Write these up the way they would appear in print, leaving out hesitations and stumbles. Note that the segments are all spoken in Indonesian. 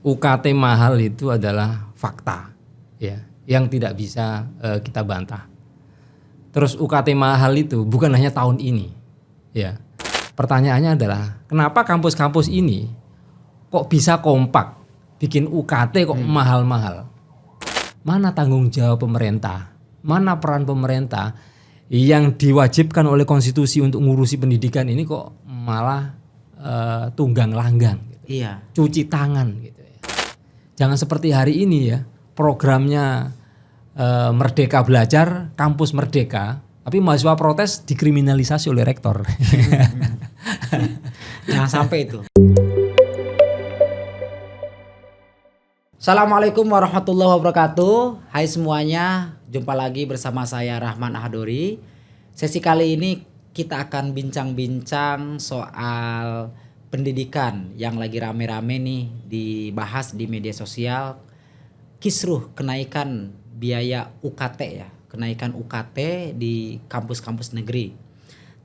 UKT mahal itu adalah fakta, ya, yang tidak bisa kita bantah. Terus UKT mahal itu bukan hanya tahun ini, ya. Pertanyaannya adalah kenapa kampus-kampus ini kok bisa kompak bikin UKT kok mahal-mahal? Mana tanggung jawab pemerintah? Mana peran pemerintah yang diwajibkan oleh konstitusi untuk ngurusi pendidikan ini kok malah tunggang langgang? Gitu. Iya. Cuci tangan gitu. Jangan seperti hari ini ya, programnya Merdeka Belajar, kampus merdeka, tapi mahasiswa protes dikriminalisasi oleh rektor. Jangan sampai itu. Assalamualaikum warahmatullahi wabarakatuh. Hai semuanya, jumpa lagi bersama saya Rahman Ahadori. Sesi kali ini kita akan bincang-bincang soal pendidikan yang lagi rame-rame nih dibahas di media sosial. Kisruh kenaikan biaya UKT ya, kenaikan UKT di kampus-kampus negeri.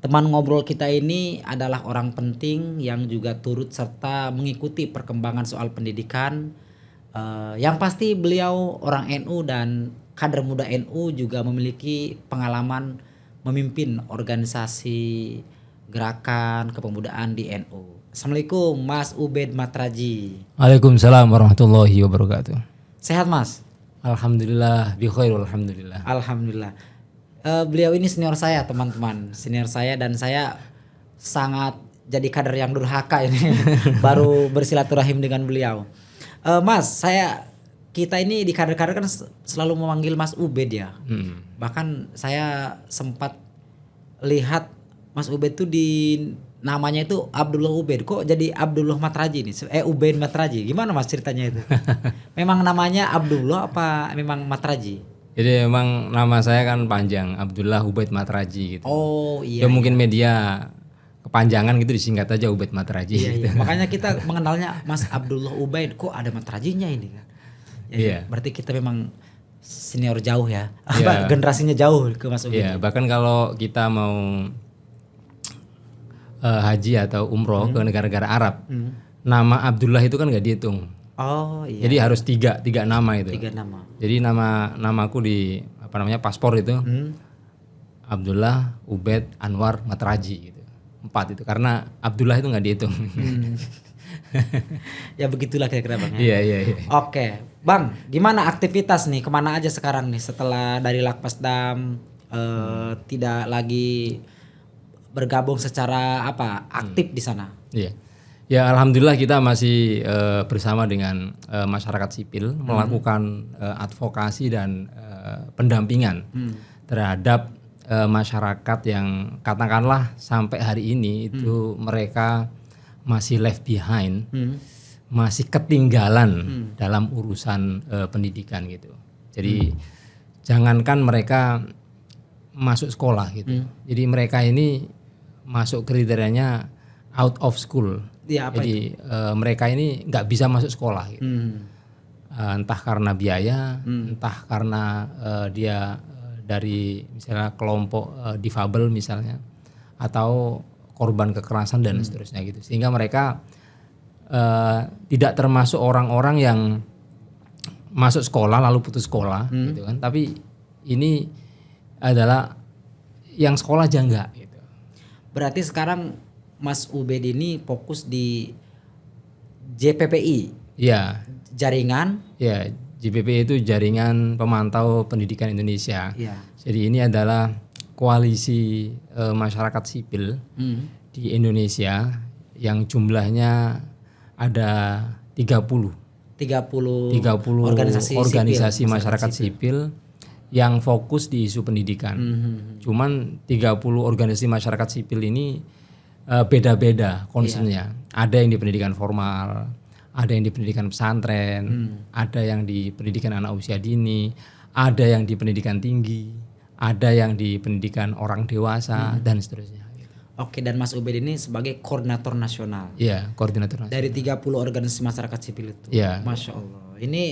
Teman ngobrol kita ini adalah orang penting yang juga turut serta mengikuti perkembangan soal pendidikan. Yang pasti beliau orang NU dan kader muda NU, juga memiliki pengalaman memimpin organisasi gerakan kepemudaan di NU. Assalamualaikum Mas Ubed Matraji. Waalaikumsalam warahmatullahi wabarakatuh. Sehat Mas? Alhamdulillah, bi khair alhamdulillah. Alhamdulillah. Beliau ini senior saya teman-teman, senior saya, dan saya sangat jadi kader yang durhaka ini baru bersilaturahim dengan beliau. Mas, kita ini di kader-kader kan selalu memanggil Mas Ubed ya. Bahkan saya sempat lihat Mas Ubed tuh di namanya itu Abdullah Ubed. Kok jadi Abdullah Matraji nih? Ubed Matraji. Gimana Mas ceritanya itu? Memang namanya Abdullah apa memang Matraji? Jadi memang nama saya kan panjang, Abdullah Ubed Matraji gitu. Oh iya. Ya mungkin media kepanjangan gitu disingkat aja Ubed Matraji. Iya, gitu. iya. Makanya kita mengenalnya Mas Abdullah Ubed. Kok ada Matrajinya ini kan? Ya, Iya. Berarti kita memang senior jauh ya. Iya. Generasinya jauh ke Mas Ubed. Iya, bahkan kalau kita mau haji atau umroh ke negara-negara Arab, nama Abdullah itu kan nggak dihitung. Oh iya. Jadi harus tiga nama itu. 3 nama. Jadi namaku di paspor itu Abdullah Ubed Anwar Matraji gitu. 4 itu karena Abdullah itu nggak dihitung. Ya begitulah kira-kira Bang ya. Iya. Oke, Bang, gimana aktivitas nih? Kemana aja sekarang nih setelah dari Lakpasdam tidak lagi bergabung secara aktif di sana? Iya. Ya alhamdulillah kita masih bersama dengan masyarakat sipil melakukan advokasi dan pendampingan terhadap masyarakat yang katakanlah sampai hari ini itu mereka masih left behind, masih ketinggalan dalam urusan pendidikan gitu. Jadi jangankan mereka masuk sekolah gitu. Jadi mereka ini masuk kriterianya out of school. Ya, jadi mereka ini nggak bisa masuk sekolah gitu. Entah karena biaya, entah karena dia dari misalnya kelompok difabel misalnya, atau korban kekerasan dan seterusnya gitu. Sehingga mereka tidak termasuk orang-orang yang masuk sekolah lalu putus sekolah gitu kan. Tapi ini adalah yang sekolah aja enggak gitu. Berarti sekarang Mas Ubed ini fokus di JPPI. Iya. Jaringan. Ya, JPPI itu Jaringan Pemantau Pendidikan Indonesia. Iya. Jadi ini adalah koalisi masyarakat sipil di Indonesia yang jumlahnya ada 30 organisasi masyarakat sipil yang fokus di isu pendidikan. Cuman 30 organisasi masyarakat sipil ini beda-beda concernnya. Ada yang di pendidikan formal, ada yang di pendidikan pesantren, ada yang di pendidikan anak usia dini, ada yang di pendidikan tinggi, ada yang di pendidikan orang dewasa dan seterusnya. Oke, dan Mas Ubed ini sebagai koordinator nasional. Iya, koordinator nasional. Dari 30 organisasi masyarakat sipil itu. Iya. Masya Allah. Ini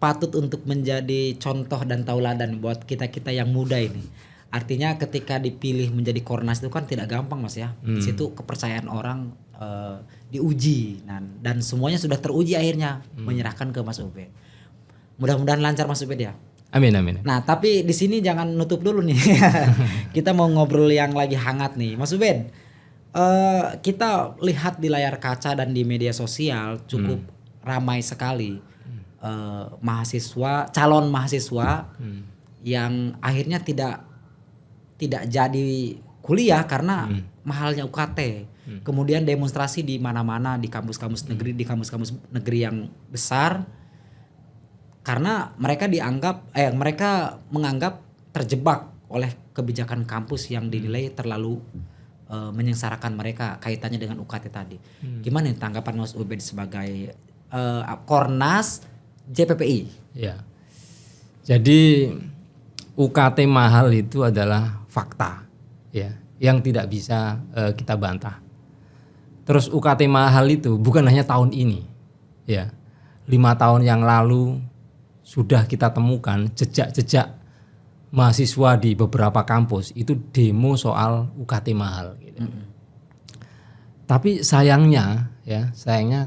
patut untuk menjadi contoh dan tauladan buat kita-kita yang muda ini. Artinya ketika dipilih menjadi Kornas itu kan tidak gampang Mas ya. Di situ kepercayaan orang diuji dan semuanya sudah teruji akhirnya menyerahkan ke Mas Ubed. Mudah-mudahan lancar Mas Ubed ya. Amin, amin. Nah, tapi di sini jangan nutup dulu nih. Kita mau ngobrol yang lagi hangat nih. Mas Ubed, kita lihat di layar kaca dan di media sosial cukup ramai sekali mahasiswa, calon mahasiswa yang akhirnya tidak jadi kuliah karena mahalnya UKT. Kemudian demonstrasi di mana-mana di kampus-kampus negeri, di kampus-kampus negeri yang besar karena mereka menganggap terjebak oleh kebijakan kampus yang dinilai terlalu menyengsarakan mereka kaitannya dengan UKT tadi. Gimana nih tanggapan Mas Ubed sebagai Kornas JPPI? Ya. Jadi UKT mahal itu adalah fakta, ya, yang tidak bisa kita bantah. Terus UKT mahal itu bukan hanya tahun ini, ya, 5 tahun yang lalu sudah kita temukan jejak-jejak mahasiswa di beberapa kampus itu demo soal UKT mahal. Gitu. Tapi sayangnya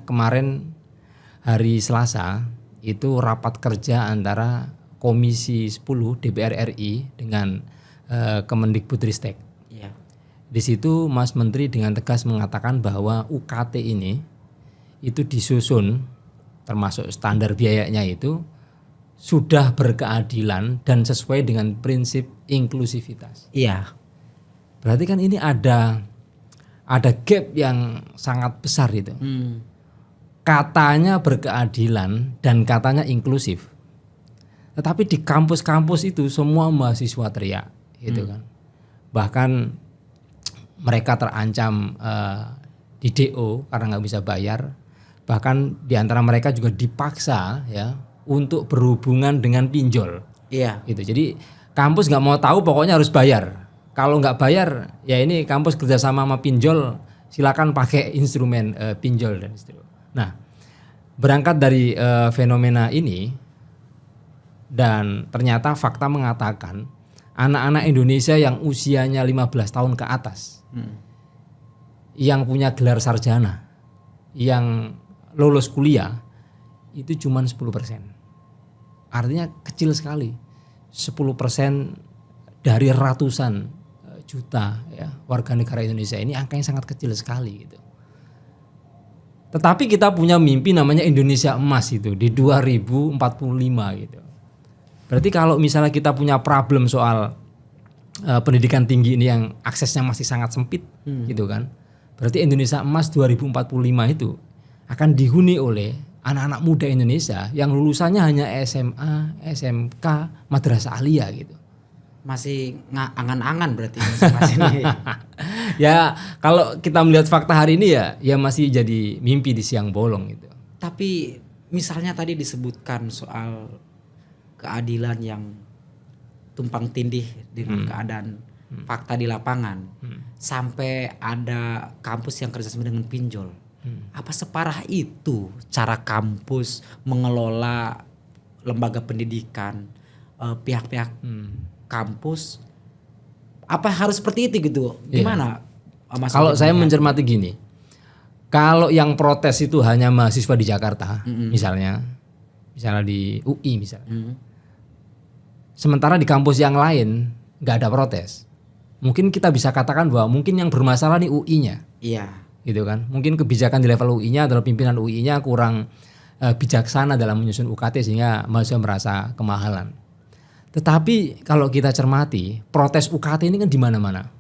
kemarin hari Selasa itu rapat kerja antara Komisi 10 DPR RI dengan Kemendikbudristek. Iya. Di situ Mas Menteri dengan tegas mengatakan bahwa UKT ini itu disusun termasuk standar biayanya itu sudah berkeadilan dan sesuai dengan prinsip inklusivitas. Iya. Berarti kan ini ada gap yang sangat besar itu. Katanya berkeadilan dan katanya inklusif. Tetapi di kampus-kampus itu semua mahasiswa teriak, gitu kan. Bahkan mereka terancam di DO karena nggak bisa bayar. Bahkan di antara mereka juga dipaksa ya untuk berhubungan dengan pinjol. Iya. Gitu. Jadi kampus nggak mau tahu, pokoknya harus bayar. Kalau nggak bayar, ya ini kampus kerjasama sama pinjol, silakan pakai instrumen pinjol dan seterusnya. Nah, berangkat dari fenomena ini. Dan ternyata fakta mengatakan anak-anak Indonesia yang usianya 15 tahun ke atas yang punya gelar sarjana, yang lulus kuliah itu cuma 10%. Artinya kecil sekali. 10% dari ratusan juta ya, warga negara Indonesia ini angkanya sangat kecil sekali gitu. Tetapi kita punya mimpi namanya Indonesia Emas itu di 2045 gitu. Berarti kalau misalnya kita punya problem soal pendidikan tinggi ini yang aksesnya masih sangat sempit gitu kan. Berarti Indonesia Emas 2045 itu akan dihuni oleh anak-anak muda Indonesia yang lulusannya hanya SMA, SMK, madrasah aliyah gitu. Masih angan-angan berarti Mas ini. Ya, kalau kita melihat fakta hari ini ya masih jadi mimpi di siang bolong gitu. Tapi misalnya tadi disebutkan soal keadilan yang tumpang tindih dengan keadaan fakta di lapangan, sampai ada kampus yang kerjasama dengan pinjol. Apa separah itu cara kampus mengelola lembaga pendidikan, pihak-pihak kampus? Apa harus seperti itu gitu? Gimana? Mas kalau saya mencermati gini, kalau yang protes itu hanya mahasiswa di Jakarta, misalnya di UI misalnya. Sementara di kampus yang lain nggak ada protes. Mungkin kita bisa katakan bahwa mungkin yang bermasalah nih UI-nya. Iya. Gitu kan. Mungkin kebijakan di level UI-nya adalah pimpinan UI-nya kurang bijaksana dalam menyusun UKT sehingga mahasiswa merasa kemahalan. Tetapi kalau kita cermati, protes UKT ini kan di mana-mana.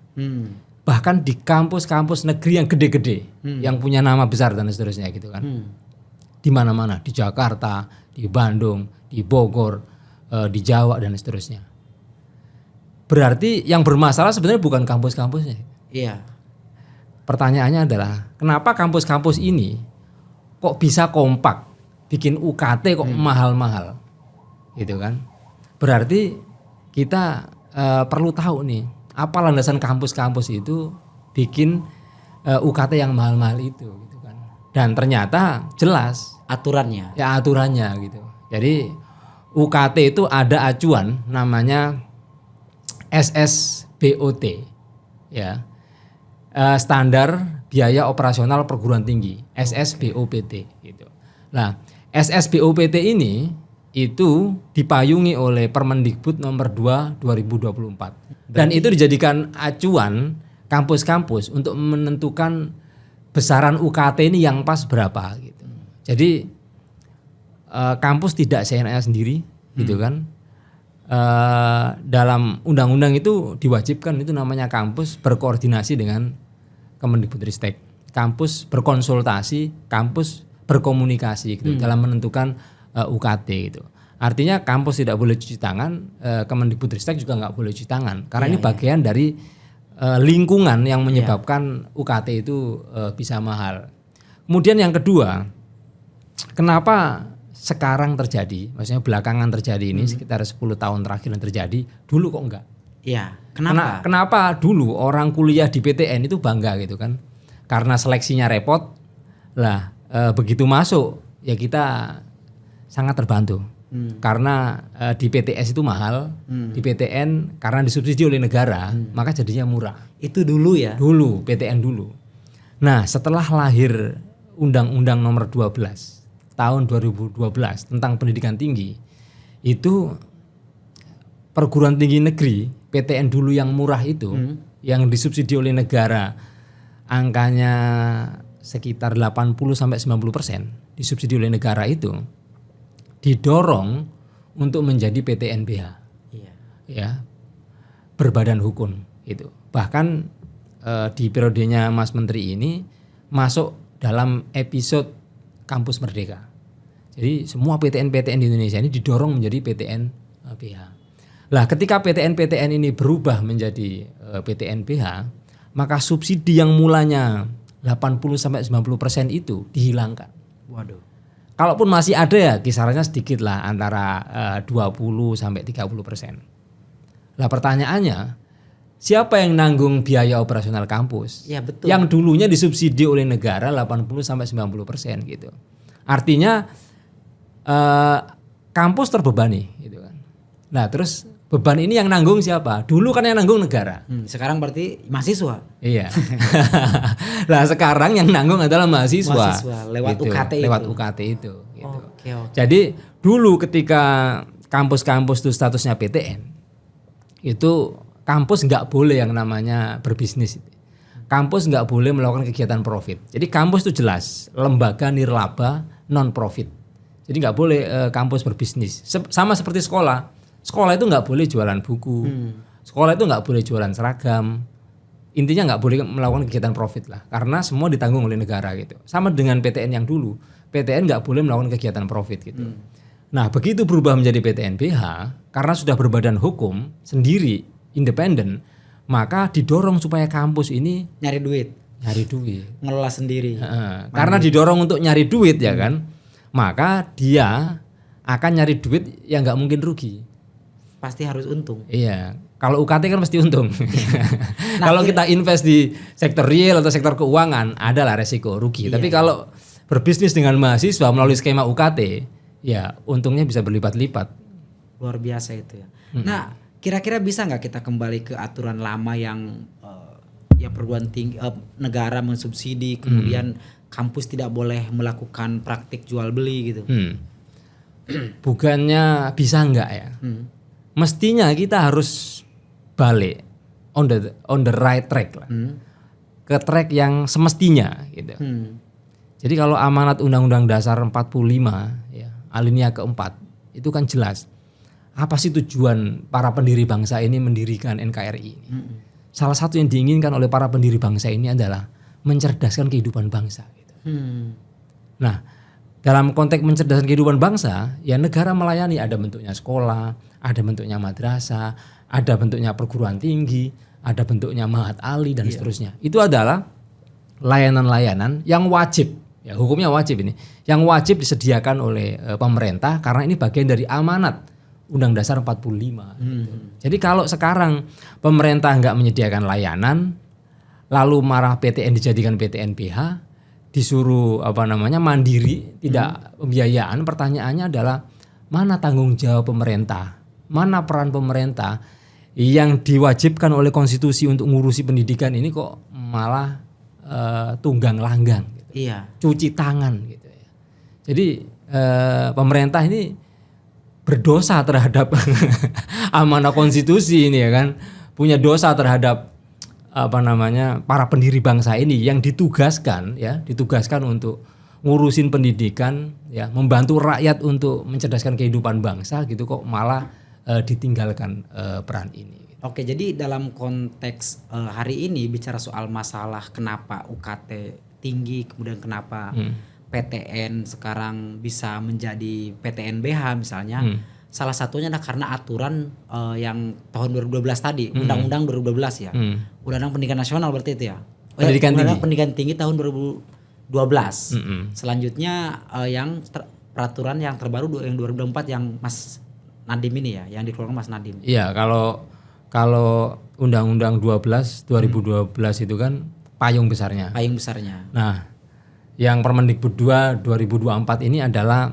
Bahkan di kampus-kampus negeri yang gede-gede, yang punya nama besar dan seterusnya gitu kan. Di mana-mana, di Jakarta, di Bandung, di Bogor, di Jawa dan seterusnya. Berarti yang bermasalah sebenarnya bukan kampus-kampusnya. Iya. Pertanyaannya adalah kenapa kampus-kampus ini kok bisa kompak bikin UKT kok mahal-mahal, gitu kan? Berarti kita perlu tahu nih apa landasan kampus-kampus itu bikin UKT yang mahal-mahal itu, gitu kan? Dan ternyata jelas Aturannya. ya gitu. Jadi UKT itu ada acuan namanya SSBOT, ya. Standar biaya operasional perguruan tinggi, SSBOPT gitu. Nah, SSBOPT ini itu dipayungi oleh Permendikbud nomor 2 2024. Dan itu dijadikan acuan kampus-kampus untuk menentukan besaran UKT ini yang pas berapa gitu. Jadi kampus tidak seenaknya sendiri gitu kan. Dalam undang-undang itu diwajibkan, itu namanya kampus berkoordinasi dengan Kemendikbudristek. Kampus berkonsultasi, kampus berkomunikasi gitu dalam menentukan UKT gitu. Artinya kampus tidak boleh cuci tangan, Kemendikbudristek juga nggak boleh cuci tangan karena ini bagian dari lingkungan yang menyebabkan UKT itu bisa mahal. Kemudian yang kedua, kenapa sekarang terjadi, maksudnya belakangan terjadi ini sekitar 10 tahun terakhir yang terjadi, dulu kok enggak? Iya, kenapa? Kenapa dulu orang kuliah di PTN itu bangga gitu kan? Karena seleksinya repot, lah begitu masuk ya kita sangat terbantu. Karena di PTS itu mahal, di PTN karena disubsidi oleh negara, maka jadinya murah. Itu dulu ya? Dulu, PTN dulu. Nah setelah lahir Undang-Undang nomor 12 tahun 2012 tentang pendidikan tinggi, itu perguruan tinggi negeri PTN dulu yang murah itu, yang disubsidi oleh negara, angkanya sekitar 80-90% disubsidi oleh negara itu, didorong untuk menjadi PTNBH, ya, berbadan hukum itu. Bahkan di periodenya Mas Menteri ini masuk dalam episode Kampus Merdeka. Jadi semua PTN-PTN di Indonesia ini didorong menjadi PTNBH. Lah ketika PTN-PTN ini berubah menjadi PTNBH, maka subsidi yang mulanya 80-90% itu dihilangkan. Waduh. Kalaupun masih ada ya kisarannya sedikit lah, antara 20-30%. Lah pertanyaannya, siapa yang nanggung biaya operasional kampus? Ya betul. Yang dulunya disubsidi oleh negara 80-90% gitu. Artinya kampus terbebani gitu kan. Nah terus beban ini yang nanggung siapa? Dulu kan yang nanggung negara. Sekarang berarti mahasiswa. Iya. Nah sekarang yang nanggung adalah mahasiswa. Lewat gitu, UKT lewat itu. UKT itu. Gitu. Oke. Jadi dulu ketika kampus-kampus itu statusnya PTN, itu kampus nggak boleh yang namanya berbisnis. Kampus nggak boleh melakukan kegiatan profit. Jadi kampus itu jelas lembaga nirlaba non profit. Jadi nggak boleh kampus berbisnis. Sama seperti sekolah. Sekolah itu nggak boleh jualan buku. Sekolah itu nggak boleh jualan seragam. Intinya nggak boleh melakukan kegiatan profit lah. Karena semua ditanggung oleh negara gitu. Sama dengan PTN yang dulu. PTN nggak boleh melakukan kegiatan profit gitu. Nah begitu berubah menjadi PTNBH, karena sudah berbadan hukum sendiri, independen, maka didorong supaya kampus ini Nyari duit. Ngelola sendiri. Karena didorong untuk nyari duit ya kan, maka dia akan nyari duit yang nggak mungkin rugi. Pasti harus untung. Iya, kalau UKT kan mesti untung. Kalau kita invest di sektor real atau sektor keuangan, adalah resiko rugi. Tapi kalau berbisnis dengan mahasiswa melalui skema UKT, ya untungnya bisa berlipat-lipat. Luar biasa itu ya. Nah, kira-kira bisa nggak kita kembali ke aturan lama yang perguruan tinggi negara mensubsidi, kemudian kampus tidak boleh melakukan praktik jual beli gitu? Bukannya bisa nggak ya? Mestinya kita harus balik on the right track lah, ke track yang semestinya gitu. Jadi kalau amanat Undang-Undang Dasar 45 ya, alinea keempat itu kan jelas apa sih tujuan para pendiri bangsa ini mendirikan NKRI ini. Salah satu yang diinginkan oleh para pendiri bangsa ini adalah mencerdaskan kehidupan bangsa gitu. Nah dalam konteks mencerdaskan kehidupan bangsa, ya negara melayani, ada bentuknya sekolah, ada bentuknya madrasah, ada bentuknya perguruan tinggi, ada bentuknya Mahat Ali dan seterusnya. Itu adalah layanan-layanan yang wajib, ya hukumnya wajib ini, yang wajib disediakan oleh pemerintah karena ini bagian dari amanat Undang Dasar 45. Gitu. Jadi kalau sekarang pemerintah nggak menyediakan layanan, lalu marah PTN dijadikan PTNBH, disuruh mandiri, tidak pembiayaan, pertanyaannya adalah mana tanggung jawab pemerintah, mana peran pemerintah yang diwajibkan oleh konstitusi untuk ngurusi pendidikan ini kok malah tunggang langgang, gitu. Iya. Cuci tangan gitu ya. Jadi pemerintah ini berdosa terhadap amanah konstitusi ini ya kan, punya dosa terhadap para pendiri bangsa ini yang ditugaskan untuk ngurusin pendidikan ya, membantu rakyat untuk mencerdaskan kehidupan bangsa gitu, kok malah ditinggalkan peran ini. Oke, jadi dalam konteks hari ini bicara soal masalah kenapa UKT tinggi, kemudian kenapa PTN sekarang bisa menjadi PTNBH misalnya, salah satunya adalah karena aturan yang tahun 2012 tadi, Undang-Undang 2012 ya, Undang-Undang Pendidikan Nasional berarti itu ya, Undang-Undang Pendidikan Tinggi tahun 2012. Selanjutnya yang peraturan yang terbaru yang 2004 yang Mas Nadiem ini ya, yang dikeluarkan Mas Nadiem. Iya, kalau Undang-Undang 2012 itu kan payung besarnya. Payung besarnya. Nah, yang Permendikbud 2 2024 ini adalah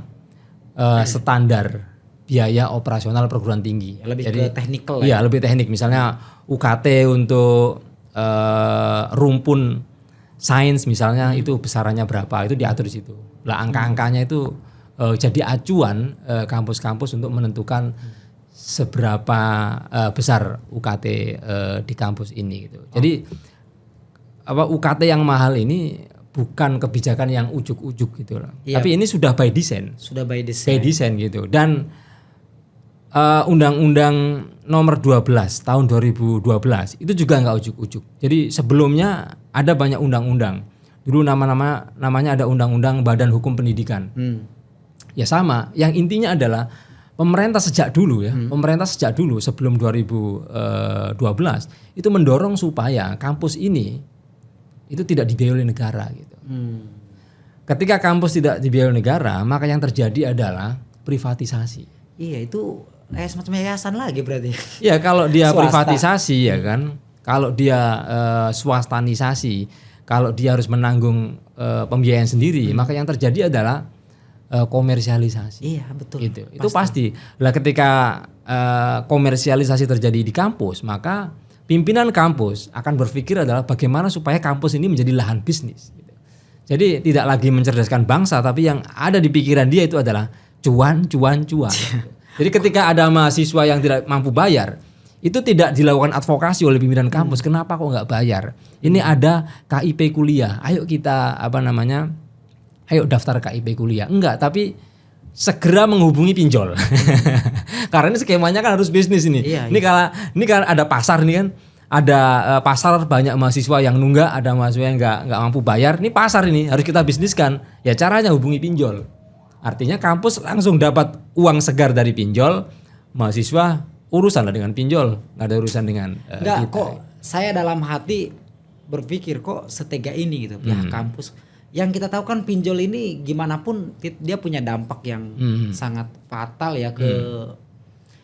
standar biaya operasional perguruan tinggi. Lebih ke teknikal. Iya, lebih teknik. Misalnya UKT untuk rumpun sains misalnya itu besarannya berapa, itu diatur di situ. Lah angka-angkanya itu jadi acuan kampus-kampus untuk menentukan seberapa besar UKT di kampus ini gitu. Jadi UKT yang mahal ini bukan kebijakan yang ujuk-ujuk gitu loh. Iya. Tapi ini sudah by design. Sudah by design. By design gitu. Dan Undang-Undang nomor 12 tahun 2012 itu juga nggak ujuk-ujuk. Jadi sebelumnya ada banyak undang-undang. Dulu namanya ada Undang-Undang Badan Hukum Pendidikan. Ya sama. Yang intinya adalah pemerintah sejak dulu sebelum 2012 itu mendorong supaya kampus ini itu tidak dibiayai oleh negara gitu. Ketika kampus tidak dibiayai oleh negara, maka yang terjadi adalah privatisasi. Iya, itu semacam yayasan lagi berarti. Ya kalau dia privatisasi ya kan, kalau dia swastanisasi, kalau dia harus menanggung pembiayaan sendiri, maka yang terjadi adalah komersialisasi. Iya, betul. Itu pasti. Lah ketika komersialisasi terjadi di kampus, maka pimpinan kampus akan berpikir adalah bagaimana supaya kampus ini menjadi lahan bisnis. Jadi tidak lagi mencerdaskan bangsa, tapi yang ada di pikiran dia itu adalah cuan. Jadi ketika ada mahasiswa yang tidak mampu bayar, itu tidak dilakukan advokasi oleh pimpinan kampus. Kenapa kok nggak bayar? Ini ada KIP kuliah. Ayo kita ayo daftar KIP kuliah. Enggak, tapi segera menghubungi pinjol. Karena ini skemanya kan harus bisnis ini. Iya, ini kalau ada pasar nih kan, ada pasar banyak mahasiswa yang nunggak, ada mahasiswa yang nggak mampu bayar. Ini pasar ini harus kita bisniskan. Ya caranya hubungi pinjol. Artinya kampus langsung dapat uang segar dari pinjol, mahasiswa urusan lah dengan pinjol, nggak ada urusan dengan kita. Kok saya dalam hati berpikir kok setega ini gitu pihak kampus. Yang kita tahu kan pinjol ini gimana pun dia punya dampak yang sangat fatal ya ke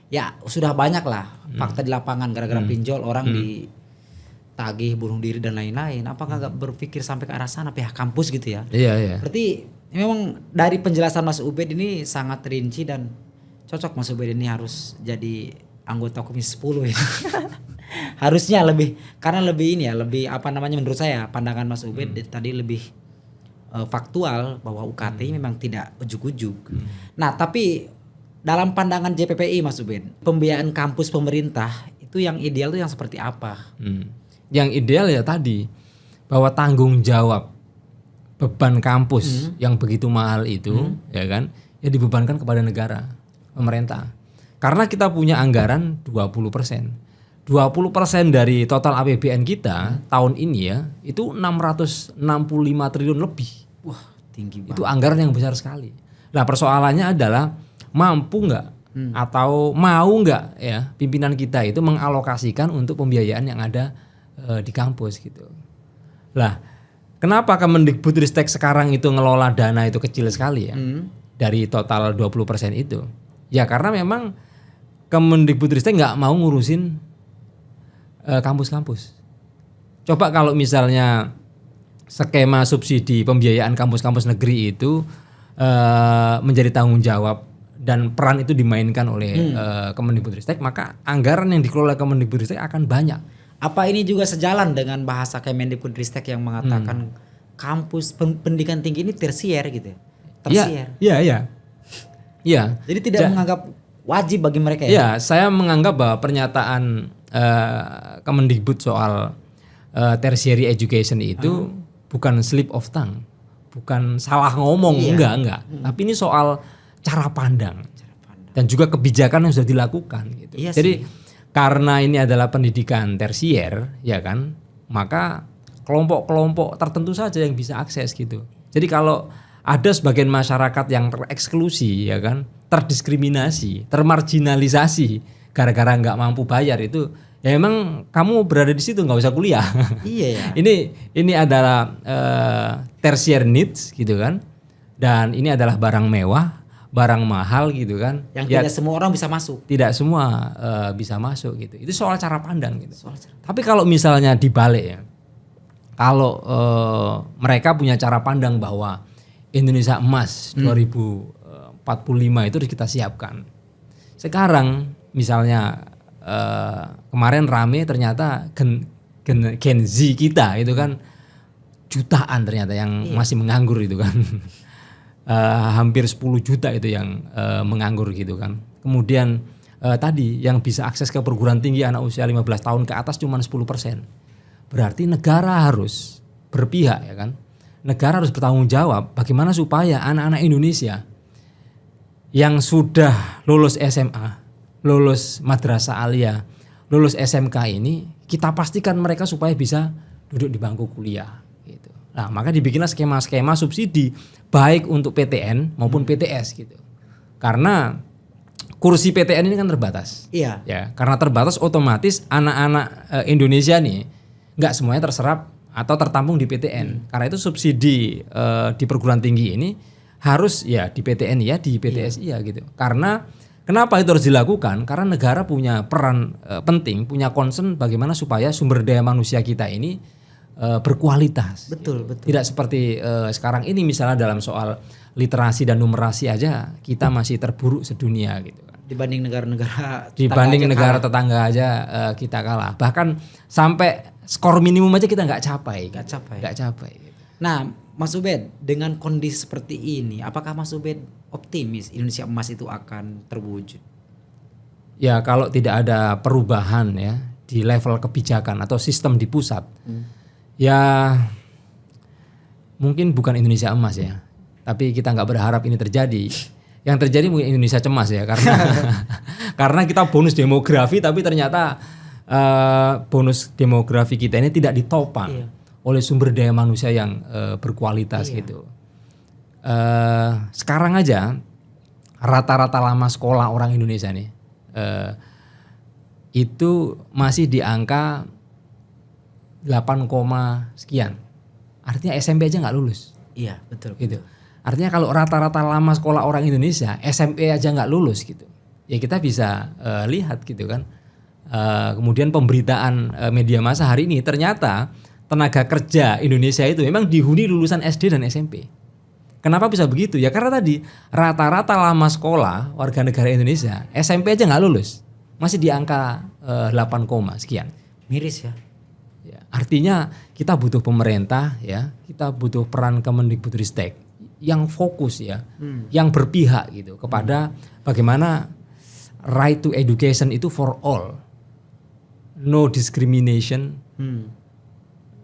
ya sudah banyak lah fakta di lapangan gara-gara pinjol orang ditagih bunuh diri dan lain-lain. Apakah nggak berpikir sampai ke arah sana pihak kampus gitu ya? Iya. Berarti memang dari penjelasan Mas Ubed ini sangat rinci dan cocok Mas Ubed ini harus jadi anggota Komisi 10 ya. Harusnya lebih karena lebih ini ya lebih menurut saya pandangan Mas Ubed tadi lebih faktual bahwa UKT memang tidak ujuk-ujuk. Nah, tapi dalam pandangan JPPI Mas Ubed, pembiayaan kampus pemerintah itu yang ideal itu yang seperti apa? Yang ideal ya tadi bahwa tanggung jawab beban kampus yang begitu mahal itu ya kan, ya dibebankan kepada negara, pemerintah. Karena kita punya anggaran 20%. 20% dari total APBN kita tahun ini ya itu 665 triliun lebih. Wah, tinggi banget. Itu anggaran yang besar sekali. Nah, persoalannya adalah mampu nggak atau mau nggak ya pimpinan kita itu mengalokasikan untuk pembiayaan yang ada di kampus gitu. Lah, kenapa Kemendikbudristek sekarang itu ngelola dana itu kecil sekali ya dari total 20% itu? Ya karena memang Kemendikbudristek nggak mau ngurusin kampus-kampus. Coba kalau misalnya skema subsidi pembiayaan kampus-kampus negeri itu menjadi tanggung jawab dan peran itu dimainkan oleh Kemendikbudristek, maka anggaran yang dikelola Kemendikbudristek akan banyak. Apa ini juga sejalan dengan bahasa Kemendikbudristek yang mengatakan kampus pendidikan tinggi ini tersier gitu ya? Tersier. Iya. Jadi tidak menganggap wajib bagi mereka ya? Iya, saya menganggap bahwa pernyataan Kemendikbud soal tertiary education itu bukan slip of tongue, bukan salah ngomong, enggak. Tapi ini soal cara pandang dan juga kebijakan yang sudah dilakukan gitu. Iya Jadi sih. karena ini adalah pendidikan tersier, ya kan, maka kelompok-kelompok tertentu saja yang bisa akses gitu. Jadi kalau ada sebagian masyarakat yang tereksklusi, ya kan, terdiskriminasi, termarginalisasi gara-gara nggak mampu bayar, itu ya emang kamu berada di situ nggak usah kuliah. Iya ya. Ini adalah tertiary needs gitu kan, dan ini adalah barang mewah, barang mahal gitu kan. Yang Ya, tidak semua orang bisa masuk. tidak semua bisa masuk gitu. Itu soal cara pandang gitu. Tapi kalau misalnya dibalik ya, kalau mereka punya cara pandang bahwa Indonesia emas 2045 itu harus kita siapkan. Sekarang misalnya kemarin rame ternyata Gen Z kita itu kan jutaan ternyata yang masih menganggur itu kan. Hampir 10 juta itu yang menganggur gitu kan. Kemudian tadi yang bisa akses ke perguruan tinggi anak usia 15 tahun ke atas cuma 10%. Berarti negara harus berpihak ya kan. Negara harus bertanggung jawab bagaimana supaya anak-anak Indonesia yang sudah lulus SMA, lulus madrasah aliyah, lulus SMK ini kita pastikan mereka supaya bisa duduk di bangku kuliah gitu. Nah, maka dibikinlah skema-skema subsidi baik untuk PTN maupun PTS gitu. Karena kursi PTN ini kan terbatas. Iya. Ya, karena terbatas otomatis anak-anak Indonesia nih nggak semuanya terserap atau tertampung di PTN. Karena itu subsidi di perguruan tinggi ini harus ya di PTN ya, di PTS ya gitu. Karena kenapa itu harus dilakukan? Karena negara punya peran penting, punya concern bagaimana supaya sumber daya manusia kita ini berkualitas. Betul, betul. Tidak seperti sekarang ini misalnya dalam soal literasi dan numerasi aja kita masih terburuk sedunia gitu kan. Dibanding negara-negara Tetangga aja kita kalah. Bahkan sampai skor minimum aja kita nggak capai. Nggak capai. Gitu. Nah, Mas Ubed, dengan kondisi seperti ini, apakah Mas Ubed optimis Indonesia emas itu akan terwujud? Ya kalau tidak ada perubahan ya di level kebijakan atau sistem di pusat, ya mungkin bukan Indonesia emas ya. Tapi kita nggak berharap ini terjadi. Yang terjadi mungkin Indonesia cemas ya karena karena kita bonus demografi tapi ternyata bonus demografi kita ini tidak ditopang oleh sumber daya manusia yang berkualitas gitu. Sekarang aja rata-rata lama sekolah orang Indonesia nih itu masih di angka 8, sekian. Artinya SMP aja nggak lulus. Iya, betul. Gitu. Artinya kalau rata-rata lama sekolah orang Indonesia SMP aja nggak lulus gitu, ya kita bisa lihat gitu kan. Kemudian pemberitaan media massa hari ini ternyata tenaga kerja Indonesia itu memang dihuni lulusan SD dan SMP. Kenapa bisa begitu? Ya karena tadi rata-rata lama sekolah warga negara Indonesia SMP aja nggak lulus, masih di angka 8, sekian. Miris ya. Ya, artinya kita butuh pemerintah ya, kita butuh peran Kemendikbudristek yang fokus ya, yang berpihak gitu kepada bagaimana right to education itu for all, no discrimination,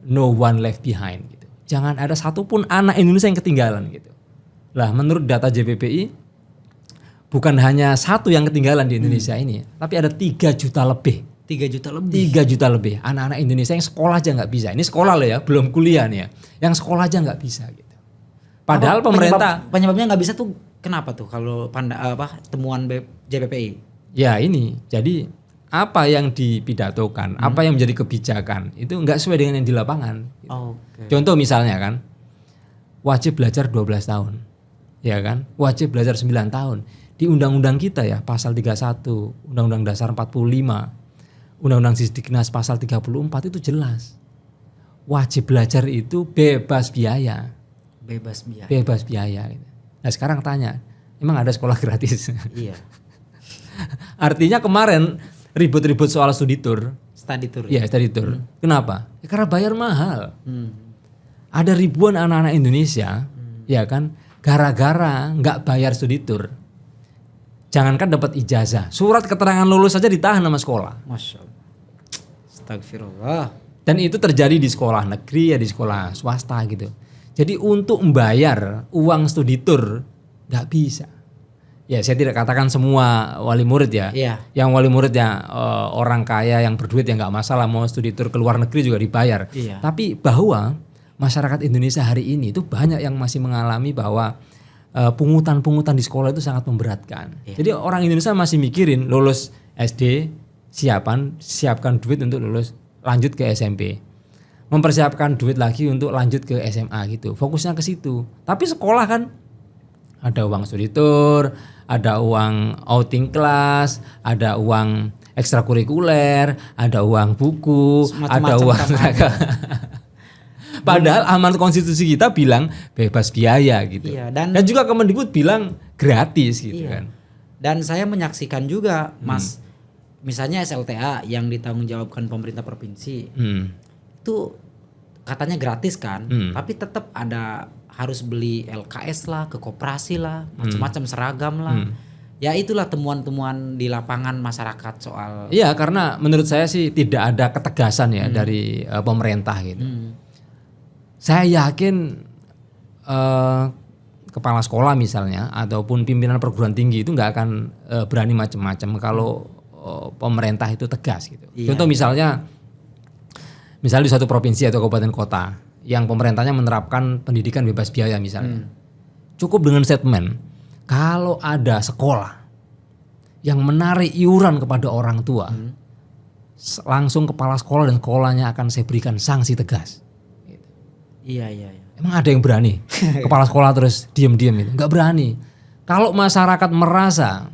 no one left behind gitu. Jangan ada satupun anak Indonesia yang ketinggalan gitu. Lah menurut data JPPI bukan hanya satu yang ketinggalan di Indonesia ini, tapi ada 3 juta lebih. 3 juta lebih. 3 juta lebih anak-anak Indonesia yang sekolah aja nggak bisa. Ini sekolah loh ya, belum kuliah nih ya. Yang sekolah aja nggak bisa gitu. Padahal pemerintah penyebabnya nggak bisa tuh kenapa tuh kalau temuan JPPI? Ya ini, jadi apa yang dipidatokan, apa yang menjadi kebijakan itu nggak sesuai dengan yang di lapangan. Gitu. Okay. Contoh misalnya kan, wajib belajar 12 tahun, ya kan, wajib belajar 9 tahun. Di undang-undang kita ya, pasal 31, Undang-Undang Dasar 45, Undang-Undang Sisdiknas pasal 34 itu jelas. Wajib belajar itu bebas biaya. Bebas biaya. Bebas biaya. Gitu. Nah sekarang tanya, Emang ada sekolah gratis? Iya. Artinya kemarin ribut-ribut soal studi tour. Study tour. Iya, study tour. Kenapa? Ya, karena bayar mahal. Hmm. Ada ribuan anak-anak Indonesia, ya kan, gara-gara nggak bayar studi tour. Jangankan dapat ijazah, surat keterangan lulus saja ditahan sama sekolah. Masya Allah. Astagfirullah. Dan itu terjadi di sekolah negeri ya, di sekolah swasta gitu. Jadi untuk membayar uang studi tour nggak bisa. Ya saya tidak katakan semua wali murid ya. Iya. Yang wali murid ya orang kaya yang berduit ya nggak masalah mau studi tour ke luar negeri juga dibayar. Iya. Tapi bahwa masyarakat Indonesia hari ini itu banyak yang masih mengalami bahwa pungutan-pungutan di sekolah itu sangat memberatkan. Iya. Jadi orang Indonesia masih mikirin lulus SD siapkan duit untuk lulus lanjut ke SMP. Mempersiapkan duit lagi untuk lanjut ke SMA gitu. Fokusnya ke situ. Tapi sekolah kan ada uang studi tour, ada uang outing kelas, ada uang ekstrakurikuler, ada uang buku, ada uang padahal amanat konstitusi kita bilang bebas biaya gitu. Iya, dan juga Kemendikbud bilang gratis gitu iya. kan. Dan saya menyaksikan juga Mas, misalnya SLTA yang ditanggungjawabkan pemerintah provinsi itu katanya gratis kan, tapi tetap ada harus beli LKS lah, ke koperasi lah, macam-macam seragam lah. Ya itulah temuan-temuan di lapangan masyarakat soal. Iya, karena menurut saya sih tidak ada ketegasan ya dari pemerintah gitu. Saya yakin kepala sekolah misalnya ataupun pimpinan perguruan tinggi itu nggak akan berani macam-macam kalau pemerintah itu tegas gitu. Iya. Contoh misalnya di suatu provinsi atau kabupaten kota yang pemerintahnya menerapkan pendidikan bebas biaya misalnya. Cukup dengan statement, kalau ada sekolah yang menarik iuran kepada orang tua, langsung kepala sekolah dan sekolahnya akan saya berikan sanksi tegas. Iya. Emang ada yang berani? Kepala sekolah terus diam-diam itu? Nggak berani. Kalau masyarakat merasa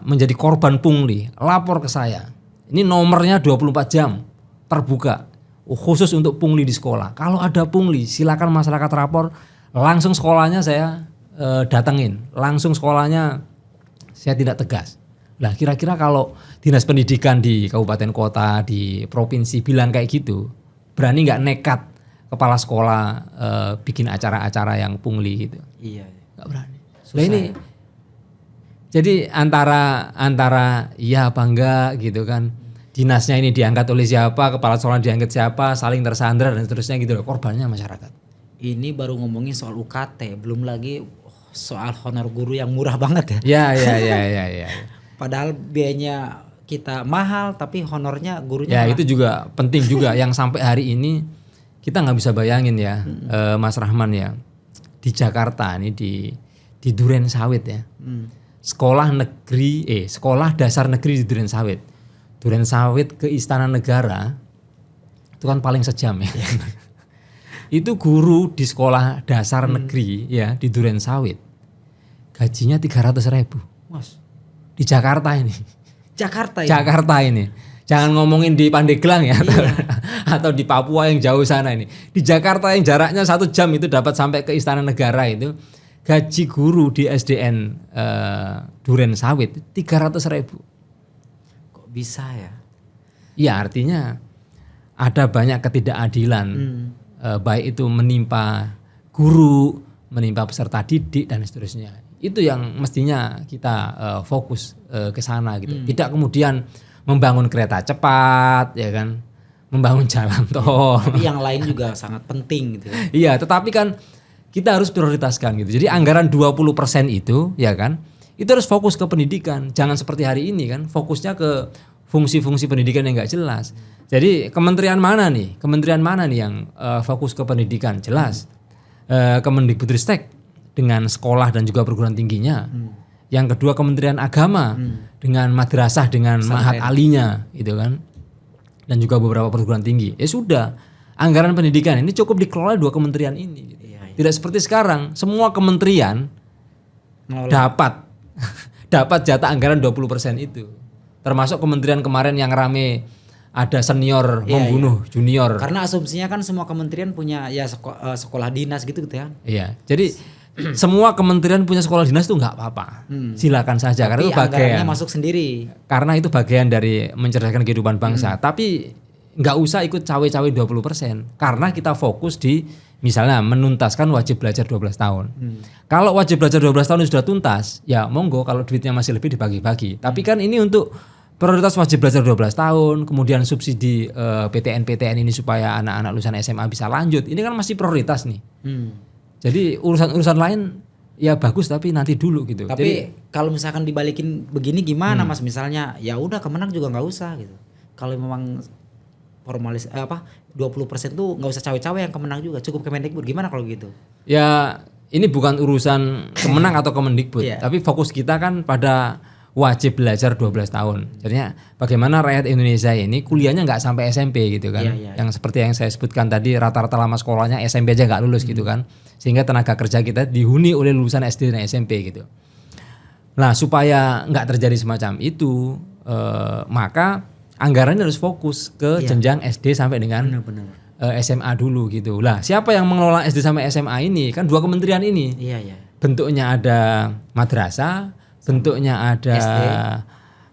menjadi korban pungli, lapor ke saya. Ini nomornya 24 jam terbuka. Khusus untuk pungli di sekolah. Kalau ada pungli, silakan masyarakat rapor, langsung sekolahnya saya datengin, langsung sekolahnya saya tidak tegas. Lah kira-kira kalau dinas pendidikan di kabupaten kota, di provinsi bilang kayak gitu, berani nggak nekat kepala sekolah bikin acara-acara yang pungli gitu? Iya. Nggak berani. Nah ini, jadi antara iya apa enggak gitu kan. Dinasnya ini diangkat oleh siapa, kepala sekolah diangkat siapa, saling tersandra dan seterusnya gitu loh, korbannya masyarakat. Ini baru ngomongin soal UKT, belum lagi soal honor guru yang murah banget ya. Ya. Padahal biayanya kita mahal tapi honornya gurunya Ya mahal. itu juga penting juga yang sampai hari ini kita nggak bisa bayangin ya, Mas Rahman ya, di Jakarta ini di Duren Sawit ya, sekolah dasar negeri di Duren Sawit. Duren Sawit ke Istana Negara itu kan paling sejam ya. Itu guru di sekolah dasar negeri ya di Duren Sawit gajinya 300.000. Mas, Di Jakarta ini. Jakarta ini. Jangan ngomongin di Pandeglang ya atau di Papua yang jauh sana ini. Di Jakarta yang jaraknya 1 jam itu dapat sampai ke Istana Negara itu. Gaji guru di SDN Duren Sawit 300.000. bisa ya. Iya, artinya ada banyak ketidakadilan, baik itu menimpa guru, menimpa peserta didik dan seterusnya. Itu yang mestinya kita fokus ke sana gitu. Tidak kemudian membangun kereta cepat, ya kan, membangun jalan tol. Tapi yang lain juga sangat penting gitu. Iya, tetapi kan kita harus prioritaskan gitu. Jadi anggaran 20% itu, ya kan, itu harus fokus ke pendidikan. Jangan seperti hari ini kan, fokusnya ke fungsi-fungsi pendidikan yang nggak jelas. Jadi kementerian mana nih yang fokus ke pendidikan? Jelas Kemendikbudristek dengan sekolah dan juga perguruan tingginya. Yang kedua Kementerian Agama dengan madrasah dengan mahat alinya, gitu kan. Dan juga beberapa perguruan tinggi. Ya sudah, anggaran pendidikan ini cukup dikelola 2 kementerian ini. Gitu. Tidak seperti sekarang, semua kementerian dapat jatah anggaran 20% itu. Termasuk kementerian kemarin yang rame ada senior membunuh junior. Karena asumsinya kan semua kementerian punya ya sekolah dinas gitu ya. Iya. Jadi semua kementerian punya sekolah dinas tuh nggak apa-apa. Silakan saja karena Tapi itu bagian. anggarannya masuk sendiri. Karena itu bagian dari mencerdaskan kehidupan bangsa. Tapi nggak usah ikut cawe-cawe 20%. Karena kita fokus di misalnya menuntaskan wajib belajar 12 tahun. Kalau wajib belajar 12 tahun sudah tuntas, ya monggo kalau duitnya masih lebih dibagi-bagi. Tapi kan ini untuk prioritas wajib belajar 12 tahun, kemudian subsidi PTN ini supaya anak-anak lulusan SMA bisa lanjut. Ini kan masih prioritas nih. Jadi urusan-urusan lain ya bagus tapi nanti dulu gitu. Tapi Jadi, kalau misalkan dibalikin begini gimana Mas? Misalnya ya udah Kemenang juga nggak usah gitu. Kalau memang 20% tuh nggak usah cawe-cawe yang Kemenang juga, cukup Kemendikbud. Gimana kalau gitu? ya ini bukan urusan Kemenang atau Kemendikbud, Iya. tapi fokus kita kan pada wajib belajar 12 tahun. Jadinya bagaimana rakyat Indonesia ini kuliahnya nggak sampai SMP gitu kan. Iya. Yang seperti yang saya sebutkan tadi rata-rata lama sekolahnya SMP aja nggak lulus gitu kan. Sehingga tenaga kerja kita dihuni oleh lulusan SD dan SMP gitu. Nah supaya nggak terjadi semacam itu maka anggarannya harus fokus ke jenjang SD sampai dengan Benar. SMA dulu gitu. Lah siapa yang mengelola SD sampai SMA ini? Kan dua kementerian ini. Iya. Bentuknya ada madrasah, bentuknya ada SD.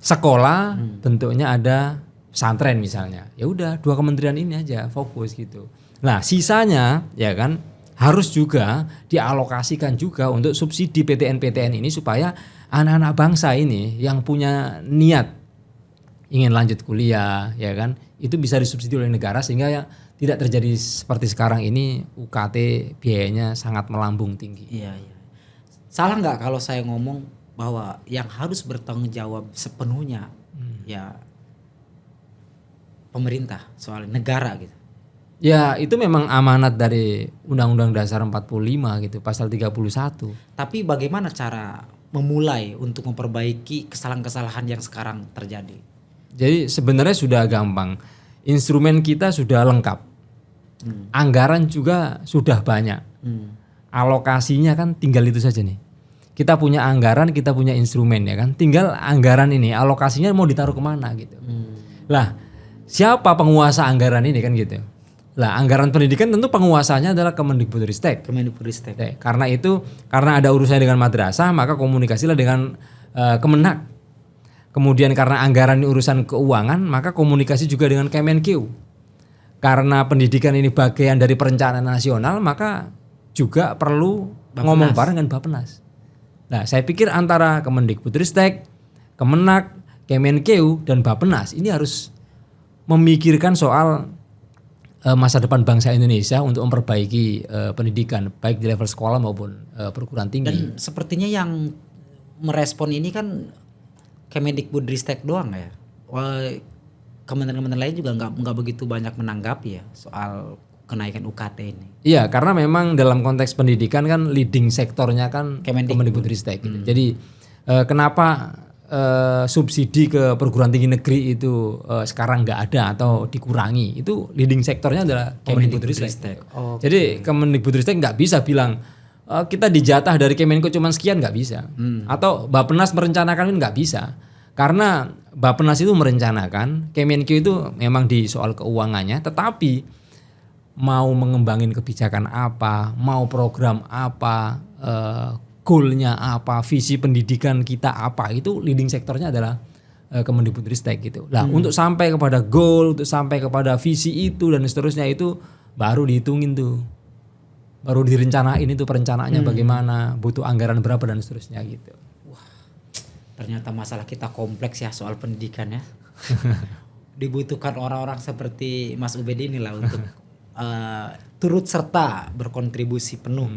sekolah, bentuknya ada pesantren misalnya. Ya udah dua kementerian ini aja fokus gitu. Nah sisanya ya kan harus juga dialokasikan juga untuk subsidi PTN ini supaya anak-anak bangsa ini yang punya niat ingin lanjut kuliah ya kan itu bisa disubsidi oleh negara sehingga ya tidak terjadi seperti sekarang ini UKT biayanya sangat melambung tinggi. Iya. Salah nggak kalau saya ngomong bahwa yang harus bertanggung jawab sepenuhnya ya pemerintah soal negara gitu. Ya itu memang amanat dari Undang-Undang Dasar 45 gitu pasal 31. Tapi bagaimana cara memulai untuk memperbaiki kesalahan-kesalahan yang sekarang terjadi? Jadi sebenarnya sudah gampang. Instrumen kita sudah lengkap. Anggaran juga sudah banyak. Alokasinya kan tinggal itu saja nih. Kita punya anggaran, kita punya instrumen ya kan. Tinggal anggaran ini alokasinya mau ditaruh kemana gitu. Lah siapa penguasa anggaran ini kan gitu. Lah anggaran pendidikan tentu penguasanya adalah Kemendikbudristek. Kemendikbudristek. Karena itu karena ada urusannya dengan madrasah maka komunikasilah dengan Kemenak. Kemudian karena anggaran ini urusan keuangan maka komunikasi juga dengan Kemenkeu. Karena pendidikan ini bagian dari perencanaan nasional maka juga perlu ngomong bareng dengan Bappenas. Nah saya pikir antara Kemendikbudristek, Kemenak, Kemenkeu dan Bappenas ini harus memikirkan soal masa depan bangsa Indonesia untuk memperbaiki pendidikan baik di level sekolah maupun perguruan tinggi. Dan sepertinya yang merespon ini kan Kemendikbudristek doang ya. Kementerian-kementerian lain juga nggak begitu banyak menanggapi ya soal kenaikan UKT ini. Iya, karena memang dalam konteks pendidikan kan leading sektornya kan Kemendikbudristek gitu. Jadi kenapa subsidi ke perguruan tinggi negeri itu sekarang nggak ada atau dikurangi? Itu leading sektornya adalah Kemendikbudristek. Jadi Kemendikbudristek nggak bisa bilang kita dijatah dari Kemenko cuma sekian, nggak bisa. Atau Bappenas merencanakan itu nggak bisa. Karena Bappenas itu merencanakan, Kemenko itu memang di soal keuangannya, tetapi mau mengembangin kebijakan apa, mau program apa, goalnya apa, visi pendidikan kita apa, itu leading sektornya adalah Kemendikbudristek gitu. Lah untuk sampai kepada goal, untuk sampai kepada visi itu dan seterusnya itu baru dihitungin tuh, baru direncanain itu perencanaannya bagaimana, butuh anggaran berapa dan seterusnya gitu. Ternyata masalah kita kompleks ya soal pendidikan ya. Dibutuhkan orang-orang seperti Mas Ubed inilah untuk turut serta berkontribusi penuh.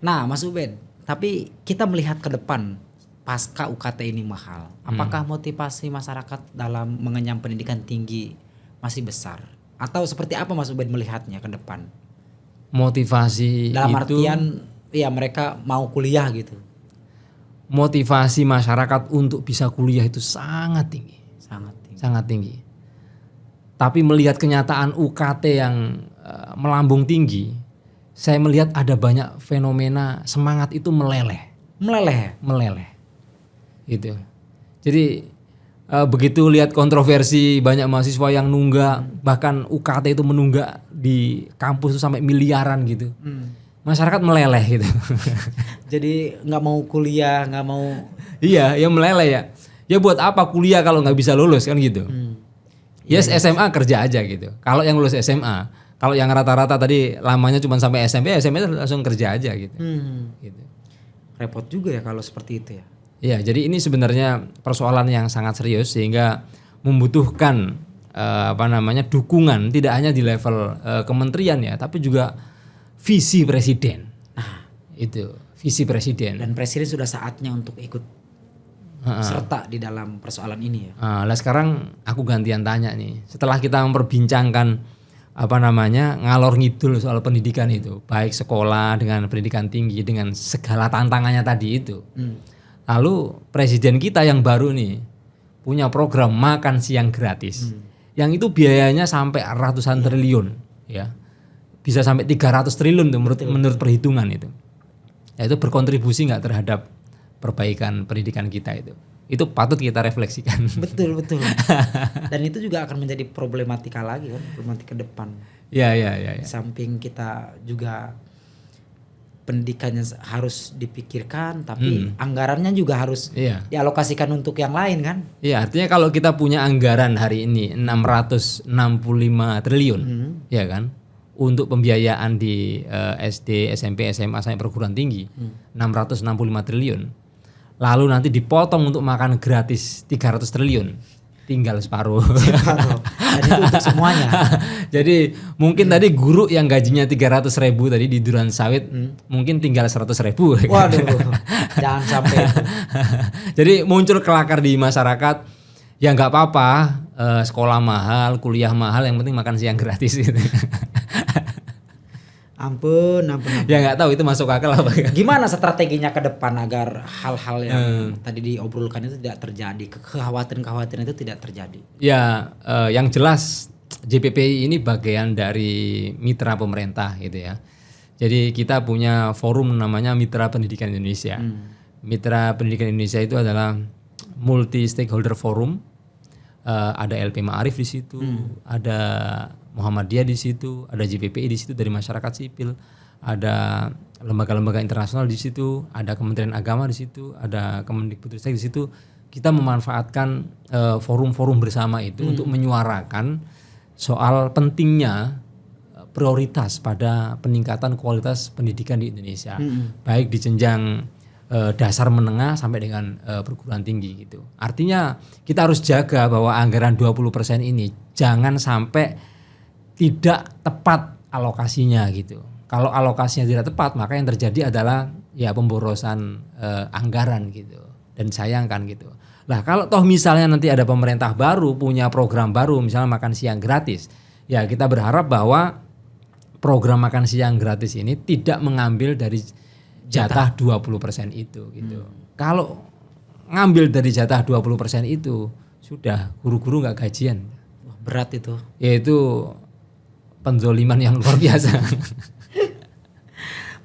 Nah Mas Ubed, tapi kita melihat ke depan pasca UKT ini mahal, apakah motivasi masyarakat dalam mengenyam pendidikan tinggi masih besar? Atau seperti apa Mas Ubed melihatnya ke depan? Motivasi dalam itu, artian ya mereka mau kuliah gitu. motivasi masyarakat untuk bisa kuliah itu sangat tinggi. Sangat tinggi. Tapi melihat kenyataan UKT yang melambung tinggi, saya melihat ada banyak fenomena semangat itu meleleh. Gitu. Jadi begitu lihat kontroversi banyak mahasiswa yang nunggak, bahkan UKT itu menunggak di kampus itu sampai miliaran gitu. masyarakat meleleh gitu. Jadi nggak mau kuliah, nggak mau. Iya, ya meleleh ya. Ya buat apa kuliah kalau nggak bisa lulus kan gitu. Yes, SMA kerja aja gitu. Kalau yang lulus SMA, kalau yang rata-rata tadi lamanya cuma sampai SMP, SMP langsung kerja aja gitu. Gitu. Repot juga ya kalau seperti itu ya. Iya, jadi ini sebenarnya persoalan yang sangat serius sehingga membutuhkan dukungan tidak hanya di level kementerian ya, tapi juga visi presiden. Nah, Itu visi presiden. dan presiden sudah saatnya untuk ikut serta di dalam persoalan ini ya. Lah sekarang aku gantian tanya nih. Setelah kita memperbincangkan ngalor ngidul soal pendidikan itu, baik sekolah dengan pendidikan tinggi dengan segala tantangannya tadi itu. Lalu presiden kita yang baru nih punya program makan siang gratis. Yang itu biayanya sampai ratusan triliun ya. Bisa sampai 300 triliun tuh menurut perhitungan itu. Ya, itu berkontribusi nggak terhadap perbaikan pendidikan kita itu. Itu patut kita refleksikan. Betul. Dan itu juga akan menjadi problematika lagi kan, problematika depan. Ya. Samping kita juga pendidikannya harus dipikirkan, tapi anggarannya juga harus dialokasikan untuk yang lain kan. Iya, artinya kalau kita punya anggaran hari ini 665 triliun, ya kan, untuk pembiayaan di SD, SMP, SMA sampai perguruan tinggi, 665 triliun. Lalu nanti dipotong untuk makan gratis 300 triliun. Tinggal separuh. Dan itu untuk semuanya. Jadi mungkin tadi guru yang gajinya 300.000 tadi di Durian Sawit mungkin tinggal 100.000. Waduh, jangan sampai itu. Jadi muncul kelakar di masyarakat. Ya nggak apa-apa, sekolah mahal, kuliah mahal, yang penting makan siang gratis gitu. Ampun. Ya nggak tahu itu masuk akal apa enggak. Gimana strateginya ke depan agar hal-hal yang tadi diobrolkan itu tidak terjadi, kekhawatiran-kekhawatiran itu tidak terjadi? Ya, yang jelas JPPI ini bagian dari mitra pemerintah gitu ya. Jadi kita punya forum namanya Mitra Pendidikan Indonesia. Mitra Pendidikan Indonesia itu adalah multi stakeholder forum. Ada LP Ma'arif di situ, ada Muhammadiyah di situ, ada JPPI di situ dari masyarakat sipil, ada lembaga-lembaga internasional di situ, ada Kementerian Agama di situ, ada Kemendikbudristek di situ. Kita memanfaatkan forum-forum bersama itu untuk menyuarakan soal pentingnya prioritas pada peningkatan kualitas pendidikan di Indonesia, baik di jenjang dasar menengah sampai dengan perguruan tinggi gitu. Artinya kita harus jaga bahwa anggaran 20% ini jangan sampai tidak tepat alokasinya gitu. Kalau alokasinya tidak tepat, maka yang terjadi adalah ya pemborosan anggaran gitu. Dan sayangkan gitu. Nah, kalau toh misalnya nanti ada pemerintah baru punya program baru, misalnya makan siang gratis, ya kita berharap bahwa program makan siang gratis ini tidak mengambil dari jatah 20% itu gitu. Kalau ngambil dari jatah 20% itu sudah guru-guru nggak gajian. Wah, berat itu. Yaitu penzoliman yang luar biasa.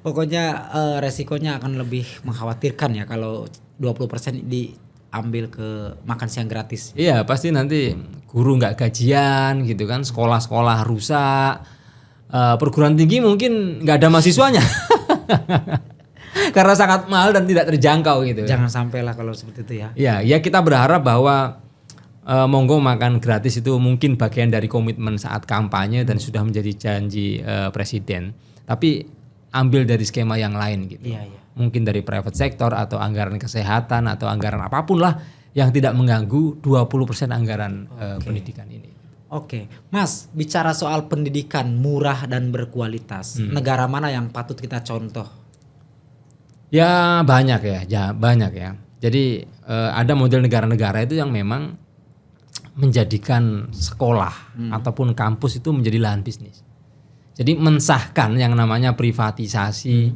Pokoknya resikonya akan lebih mengkhawatirkan ya kalau 20% diambil ke makan siang gratis. Iya, pasti nanti guru nggak gajian gitu kan, sekolah-sekolah rusak, perguruan tinggi mungkin nggak ada mahasiswanya. Karena sangat mahal dan tidak terjangkau gitu. Jangan sampailah kalau seperti itu ya. Ya kita berharap bahwa monggo makan gratis itu mungkin bagian dari komitmen saat kampanye dan sudah menjadi janji presiden. Tapi ambil dari skema yang lain gitu. Iya. Mungkin dari private sector atau anggaran kesehatan atau anggaran apapun lah yang tidak mengganggu 20% anggaran pendidikan ini. Oke, Mas, bicara soal pendidikan murah dan berkualitas, negara mana yang patut kita contoh? Ya banyak ya. Jadi ada model negara-negara itu yang memang menjadikan sekolah ataupun kampus itu menjadi lahan bisnis. Jadi mensahkan yang namanya privatisasi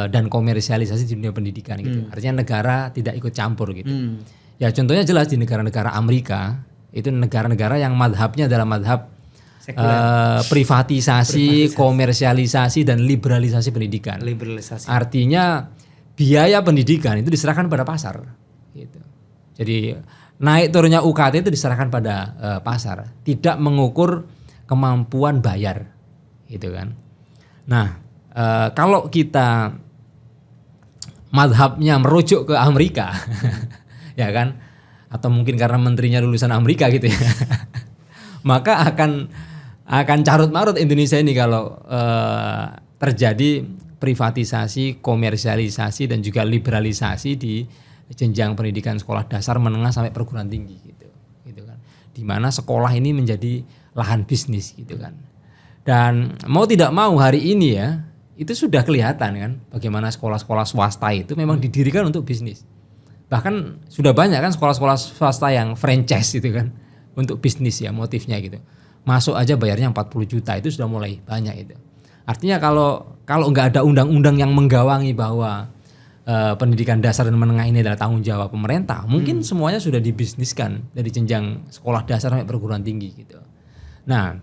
dan komersialisasi di dunia pendidikan gitu. Artinya negara tidak ikut campur gitu. Ya contohnya jelas di negara-negara Amerika, itu negara-negara yang madhabnya adalah madhab privatisasi, komersialisasi dan liberalisasi pendidikan. Artinya biaya pendidikan itu diserahkan pada pasar. Gitu. Jadi naik turunnya UKT itu diserahkan pada pasar, tidak mengukur kemampuan bayar, gitu kan. Nah, kalau kita madhabnya merujuk ke Amerika, ya kan, atau mungkin karena menterinya lulusan Amerika gitu ya, maka akan carut marut Indonesia ini kalau terjadi privatisasi, komersialisasi dan juga liberalisasi di jenjang pendidikan sekolah dasar, menengah sampai perguruan tinggi gitu kan, di mana sekolah ini menjadi lahan bisnis gitu kan. Dan mau tidak mau hari ini ya, itu sudah kelihatan kan bagaimana sekolah-sekolah swasta itu memang didirikan untuk bisnis. Bahkan sudah banyak kan sekolah-sekolah swasta yang franchise itu kan untuk bisnis ya motifnya gitu. Masuk aja bayarnya 40 juta itu sudah mulai banyak itu. Artinya kalau nggak ada undang-undang yang menggawangi bahwa pendidikan dasar dan menengah ini adalah tanggung jawab pemerintah, mungkin semuanya sudah dibisniskan dari jenjang sekolah dasar sampai perguruan tinggi gitu. Nah,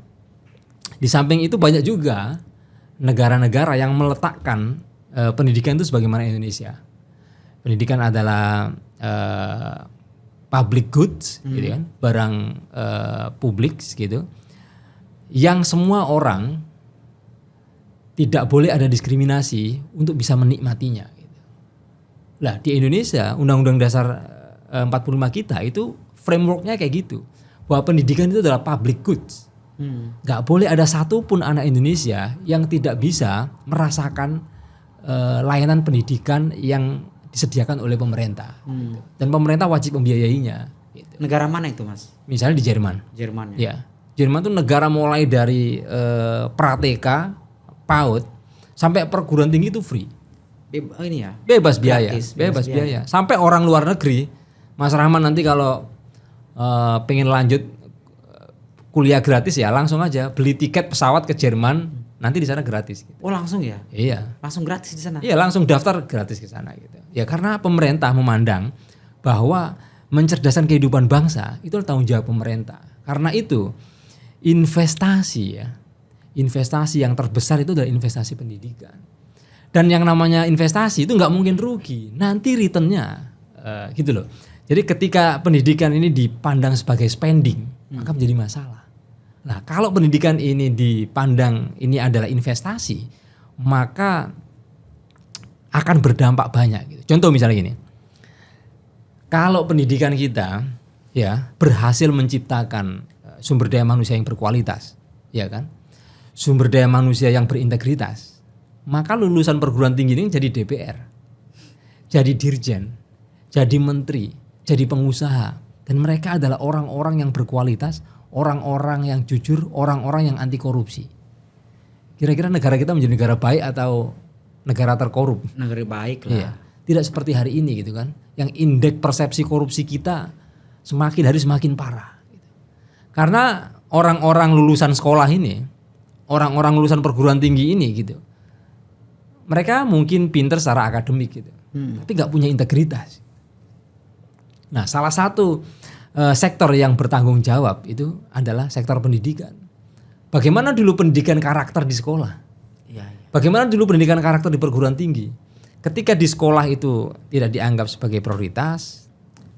di samping itu banyak juga negara-negara yang meletakkan pendidikan itu sebagaimana Indonesia. Pendidikan adalah public goods, gitu kan, barang publik gitu, yang semua orang tidak boleh ada diskriminasi untuk bisa menikmatinya. Gitu. Lah di Indonesia Undang-Undang Dasar 45 kita itu frameworknya kayak gitu, bahwa pendidikan itu adalah public goods. Gak boleh ada satupun anak Indonesia yang tidak bisa merasakan layanan pendidikan yang disediakan oleh pemerintah, gitu. Dan pemerintah wajib membiayainya. Gitu. Negara mana itu Mas? Misalnya di Jerman. Jerman Ya, Jerman itu negara mulai dari pra-TK, PAUD sampai perguruan tinggi itu free. Ini ya. Bebas biaya, Gratis, bebas biaya. Sampai orang luar negeri, Mas Rahman nanti kalau pengen lanjut kuliah gratis ya langsung aja beli tiket pesawat ke Jerman, nanti di sana gratis. Gitu. Oh langsung ya? Iya. Langsung gratis di sana? Iya langsung daftar gratis ke sana gitu. Ya karena pemerintah memandang bahwa mencerdaskan kehidupan bangsa itu adalah tanggung jawab pemerintah. Karena itu investasi yang terbesar itu adalah investasi pendidikan. Dan yang namanya investasi itu nggak mungkin rugi, nanti returnnya gitu loh. Jadi ketika pendidikan ini dipandang sebagai spending, maka menjadi masalah. Nah kalau pendidikan ini dipandang ini adalah investasi, maka akan berdampak banyak. Gitu. Contoh misalnya gini, kalau pendidikan kita ya berhasil menciptakan sumber daya manusia yang berkualitas, ya kan, sumber daya manusia yang berintegritas, maka lulusan perguruan tinggi ini jadi DPR, jadi dirjen, jadi menteri, jadi pengusaha, dan mereka adalah orang-orang yang berkualitas, orang-orang yang jujur, orang-orang yang anti korupsi. Kira-kira negara kita menjadi negara baik atau negara terkorup? Negara baik lah. Iya. Tidak seperti hari ini gitu kan, yang indeks persepsi korupsi kita semakin hari semakin parah. Gitu. Karena orang-orang lulusan sekolah ini, orang-orang lulusan perguruan tinggi ini gitu, mereka mungkin pinter secara akademik gitu, tapi nggak punya integritas. Nah, salah satu sektor yang bertanggung jawab itu adalah sektor pendidikan. Bagaimana dulu pendidikan karakter di sekolah? Iya. Bagaimana dulu pendidikan karakter di perguruan tinggi? Ketika di sekolah itu tidak dianggap sebagai prioritas,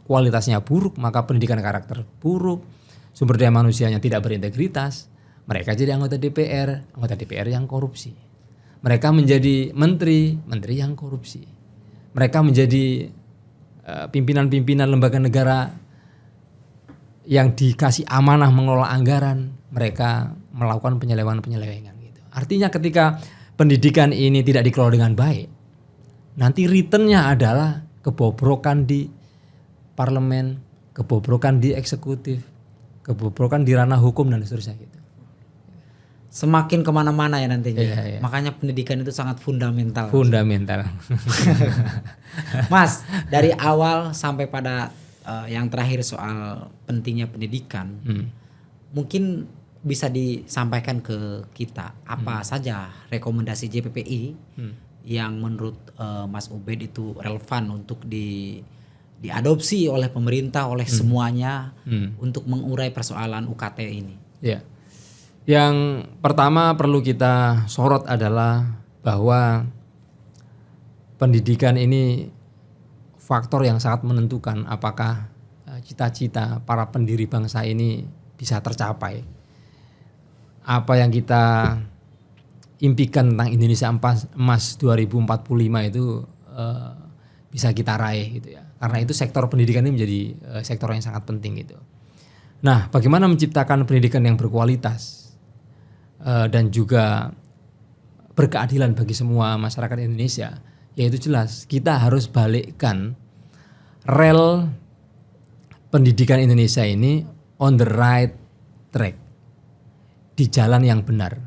kualitasnya buruk, maka pendidikan karakter buruk, sumber daya manusianya tidak berintegritas, mereka jadi anggota DPR yang korupsi. Mereka menjadi menteri yang korupsi. Mereka menjadi pimpinan-pimpinan lembaga negara yang dikasih amanah mengelola anggaran, mereka melakukan penyelewengan gitu. Artinya ketika pendidikan ini tidak dikelola dengan baik, nanti returnnya adalah kebobrokan di parlemen, kebobrokan di eksekutif, kebobrokan di ranah hukum dan seterusnya gitu. Semakin kemana-mana ya nantinya. Iya. Makanya pendidikan itu sangat fundamental. Mas, dari awal sampai pada yang terakhir soal pentingnya pendidikan, mungkin bisa disampaikan ke kita apa saja rekomendasi JPPI yang menurut Mas Ubed itu relevan untuk diadopsi oleh pemerintah, oleh semuanya untuk mengurai persoalan UKT ini. Ya. Yang pertama perlu kita sorot adalah bahwa pendidikan ini faktor yang sangat menentukan apakah cita-cita para pendiri bangsa ini bisa tercapai. Apa yang kita impikan tentang Indonesia emas 2045 itu bisa kita raih gitu ya. Karena itu sektor pendidikan ini menjadi sektor yang sangat penting gitu. Nah, bagaimana menciptakan pendidikan yang berkualitas dan juga berkeadilan bagi semua masyarakat Indonesia? Yaitu jelas kita harus balikkan rel pendidikan Indonesia ini on the right track, di jalan yang benar,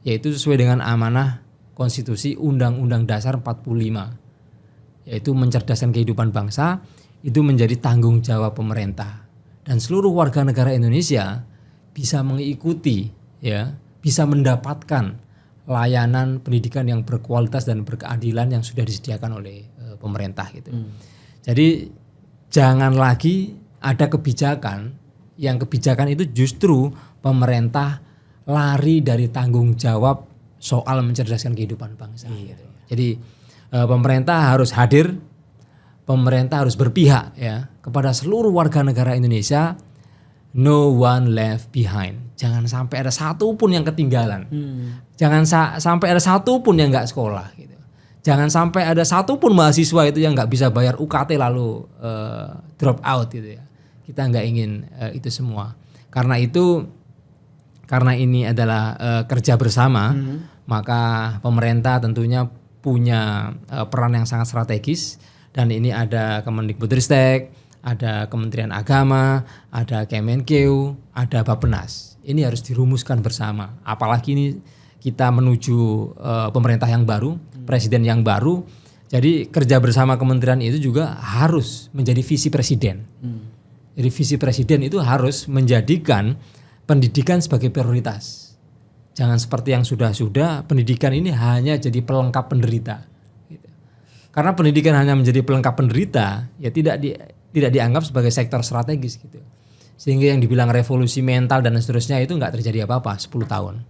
yaitu sesuai dengan amanah konstitusi Undang-Undang Dasar 45, yaitu mencerdaskan kehidupan bangsa. Itu menjadi tanggung jawab pemerintah, dan seluruh warga negara Indonesia bisa mengikuti, ya, bisa mendapatkan layanan pendidikan yang berkualitas dan berkeadilan yang sudah disediakan oleh pemerintah gitu. Jadi jangan lagi ada kebijakan itu justru pemerintah lari dari tanggung jawab soal mencerdaskan kehidupan bangsa. Gitu. Jadi pemerintah harus hadir, pemerintah harus berpihak ya kepada seluruh warga negara Indonesia. No one left behind. Jangan sampai ada satu pun yang ketinggalan. Jangan sampai ada satu pun yang nggak sekolah. Gitu. Jangan sampai ada satu pun mahasiswa itu yang nggak bisa bayar UKT lalu drop out gitu ya. Kita nggak ingin itu semua. Karena ini adalah kerja bersama, maka pemerintah tentunya punya peran yang sangat strategis, dan ini ada Kemendikbudristek, ada Kementerian Agama, ada Kemenkeu, ada Bappenas. Ini harus dirumuskan bersama. Apalagi ini kita menuju pemerintah yang baru, presiden yang baru. Jadi kerja bersama kementerian itu juga harus menjadi visi presiden. Jadi visi presiden itu harus menjadikan pendidikan sebagai prioritas. Jangan seperti yang sudah-sudah, pendidikan ini hanya jadi pelengkap penderita. Gitu. Karena pendidikan hanya menjadi pelengkap penderita, ya tidak dianggap sebagai sektor strategis gitu. Sehingga yang dibilang revolusi mental dan seterusnya itu nggak terjadi apa-apa 10 tahun.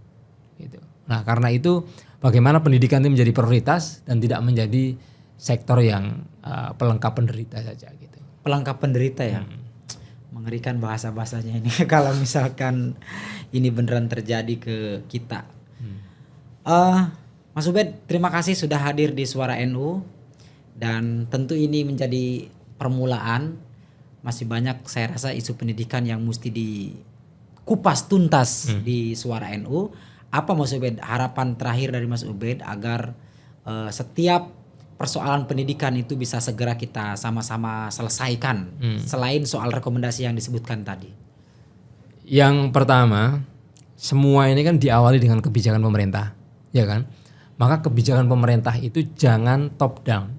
Gitu. Nah karena itu bagaimana pendidikan itu menjadi prioritas dan tidak menjadi sektor yang pelengkap penderita saja gitu. Pelengkap penderita ya. Mengerikan bahasa-bahasanya ini kalau misalkan ini beneran terjadi ke kita. Mas Ubed, terima kasih sudah hadir di Suara NU, dan tentu ini menjadi permulaan. Masih banyak saya rasa isu pendidikan yang mesti dikupas tuntas di Suara NU. Apa Mas Ubed harapan terakhir dari Mas Ubed agar setiap persoalan pendidikan itu bisa segera kita sama-sama selesaikan, selain soal rekomendasi yang disebutkan tadi? Yang pertama, semua ini kan diawali dengan kebijakan pemerintah, ya kan? Maka kebijakan pemerintah itu jangan top down,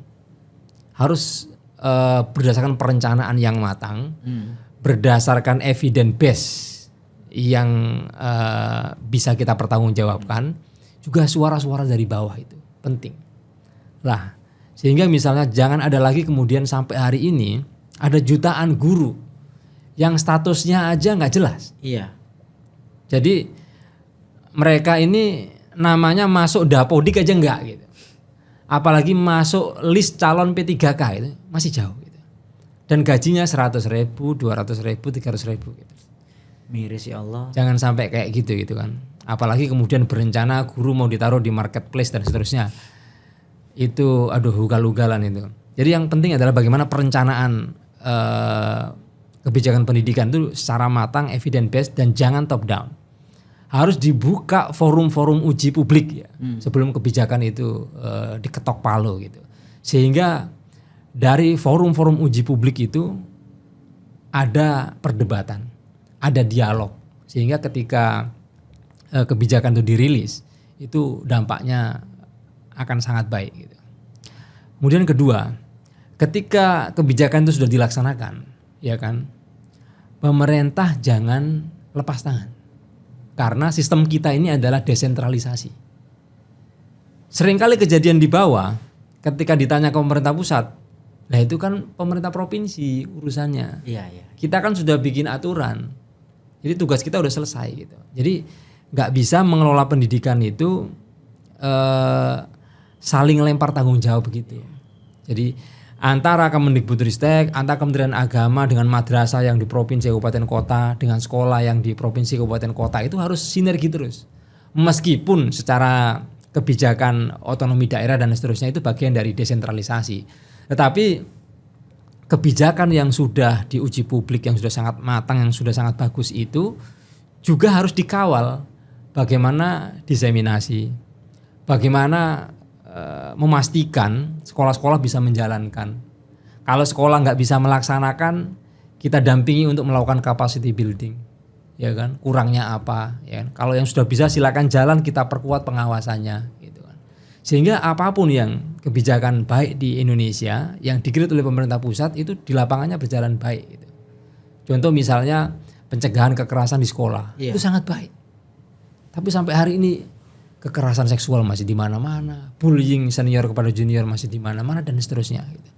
harus berdasarkan perencanaan yang matang, berdasarkan evidence base yang bisa kita pertanggungjawabkan, juga suara-suara dari bawah itu penting. Lah, sehingga misalnya jangan ada lagi kemudian sampai hari ini ada jutaan guru yang statusnya aja nggak jelas. Iya. Jadi mereka ini namanya masuk Dapodik aja nggak gitu. Apalagi masuk list calon P3K itu masih jauh gitu. Dan gajinya 100.000, 200.000, 300.000 gitu. Miris ya Allah. Jangan sampai kayak gitu kan. Apalagi kemudian berencana guru mau ditaruh di marketplace dan seterusnya. Itu aduh ugal-ugalan itu. Jadi yang penting adalah bagaimana perencanaan kebijakan pendidikan itu secara matang, evidence based, dan jangan top down. Harus dibuka forum-forum uji publik ya sebelum kebijakan itu diketok palu gitu. Sehingga dari forum-forum uji publik itu ada perdebatan, ada dialog, sehingga ketika kebijakan itu dirilis itu dampaknya akan sangat baik gitu. Kemudian kedua, ketika kebijakan itu sudah dilaksanakan, ya kan, pemerintah jangan lepas tangan, karena sistem kita ini adalah desentralisasi. Seringkali kejadian di bawah, ketika ditanya ke pemerintah pusat, nah itu kan pemerintah provinsi urusannya. Iya, iya. Kita kan sudah bikin aturan, jadi tugas kita udah selesai gitu. Jadi nggak bisa mengelola pendidikan itu saling lempar tanggung jawab begitu. Jadi antara Kemendikbudristek, antara Kementerian Agama dengan madrasah yang di provinsi kabupaten kota, dengan sekolah yang di provinsi kabupaten kota, itu harus sinergi terus. Meskipun secara kebijakan otonomi daerah dan seterusnya itu bagian dari desentralisasi. Tetapi kebijakan yang sudah diuji publik, yang sudah sangat matang, yang sudah sangat bagus itu juga harus dikawal. Bagaimana diseminasi, bagaimana memastikan sekolah-sekolah bisa menjalankan. Kalau sekolah nggak bisa melaksanakan, kita dampingi untuk melakukan capacity building, ya kan? Kurangnya apa? Ya kan? Kalau yang sudah bisa silakan jalan, kita perkuat pengawasannya, gitu kan. Sehingga apapun yang kebijakan baik di Indonesia yang dikritik oleh pemerintah pusat itu di lapangannya berjalan baik. Gitu. Contoh misalnya pencegahan kekerasan di sekolah, itu sangat baik. Tapi sampai hari ini kekerasan seksual masih di mana-mana, bullying senior kepada junior masih di mana-mana dan seterusnya. Gitu.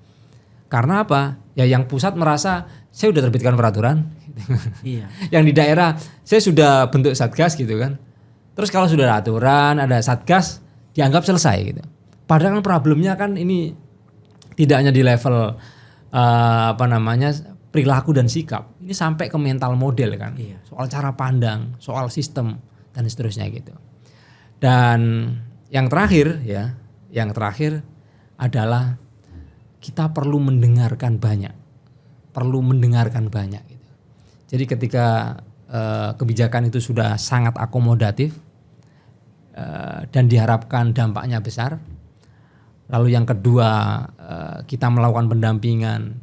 Karena apa? Ya yang pusat merasa saya sudah terbitkan peraturan, gitu. Iya. Yang di daerah saya sudah bentuk satgas gitu kan. Terus kalau sudah ada aturan, ada satgas, dianggap selesai gitu. Padahal kan problemnya kan ini tidak hanya di level perilaku dan sikap. Ini sampai ke mental model kan. Iya. Soal cara pandang, soal sistem dan seterusnya gitu. Dan yang terakhir adalah kita perlu mendengarkan banyak. Gitu. Jadi ketika kebijakan itu sudah sangat akomodatif dan diharapkan dampaknya besar. Lalu yang kedua kita melakukan pendampingan,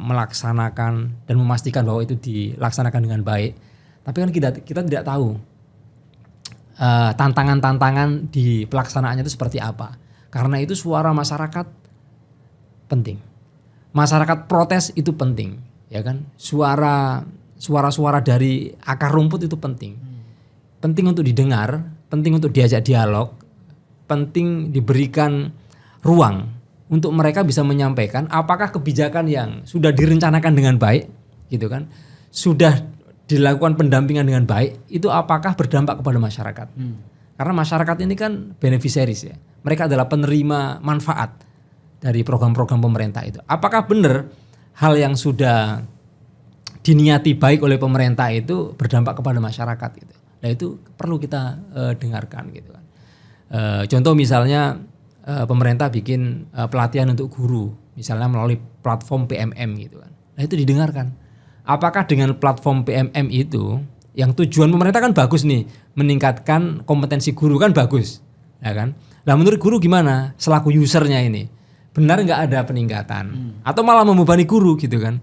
melaksanakan dan memastikan bahwa itu dilaksanakan dengan baik. Tapi kan kita tidak tahu tantangan-tantangan di pelaksanaannya itu seperti apa. Karena itu suara masyarakat penting. Masyarakat protes itu penting, ya kan? Suara-suara dari akar rumput itu penting. Penting untuk didengar, penting untuk diajak dialog, penting diberikan ruang untuk mereka bisa menyampaikan apakah kebijakan yang sudah direncanakan dengan baik, gitu kan? Sudah dilakukan pendampingan dengan baik, itu apakah berdampak kepada masyarakat? Karena masyarakat ini kan beneficiaries ya. Mereka adalah penerima manfaat dari program-program pemerintah itu. Apakah benar hal yang sudah diniati baik oleh pemerintah itu berdampak kepada masyarakat gitu. Nah itu perlu kita dengarkan gitu kan. Contoh misalnya pemerintah bikin pelatihan untuk guru, misalnya melalui platform PMM gitu kan. Nah itu didengarkan. Apakah dengan platform PMM itu yang tujuan pemerintah kan bagus nih, meningkatkan kompetensi guru kan bagus, ya kan? Nah menurut guru gimana? Selaku usernya ini, benar nggak ada peningkatan? Atau malah membebani guru gitu kan?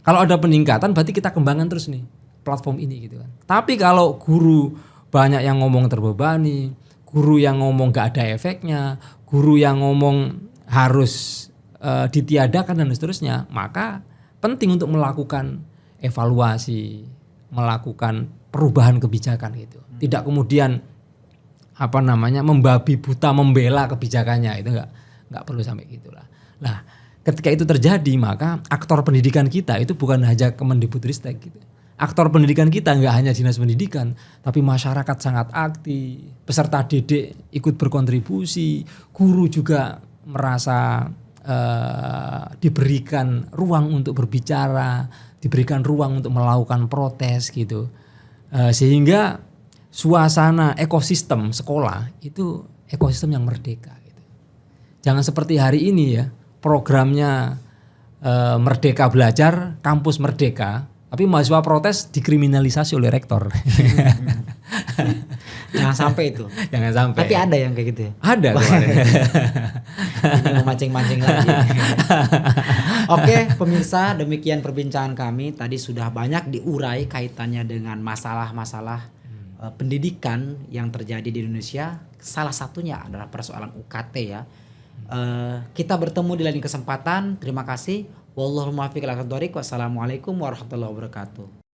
Kalau ada peningkatan berarti kita kembangkan terus nih platform ini gitu kan. Tapi kalau guru banyak yang ngomong terbebani, guru yang ngomong nggak ada efeknya, guru yang ngomong harus ditiadakan dan seterusnya, maka penting untuk melakukan evaluasi, melakukan perubahan kebijakan gitu. Tidak kemudian membabi buta membela kebijakannya, itu enggak perlu sampai gitulah. Nah, ketika itu terjadi maka aktor pendidikan kita itu bukan hanya Kemendikbudristek gitu. Aktor pendidikan kita enggak hanya dinas pendidikan, tapi masyarakat sangat aktif, peserta didik ikut berkontribusi, guru juga merasa diberikan ruang untuk berbicara, diberikan ruang untuk melakukan protes gitu, sehingga suasana ekosistem sekolah itu ekosistem yang merdeka gitu. Jangan seperti hari ini ya, programnya Merdeka Belajar, kampus merdeka, tapi mahasiswa protes dikriminalisasi oleh rektor. Jangan sampai itu. Jangan sampai. Tapi ada yang kayak gitu ya? Ada kemarin. Ini mau mancing-mancing lagi. Oke pemirsa, demikian perbincangan kami. Tadi sudah banyak diurai kaitannya dengan masalah-masalah pendidikan yang terjadi di Indonesia. Salah satunya adalah persoalan UKT ya. Kita bertemu di lain kesempatan. Terima kasih. Wallahul muwaffiq ila aqwamit thoriq. Wassalamualaikum warahmatullahi wabarakatuh.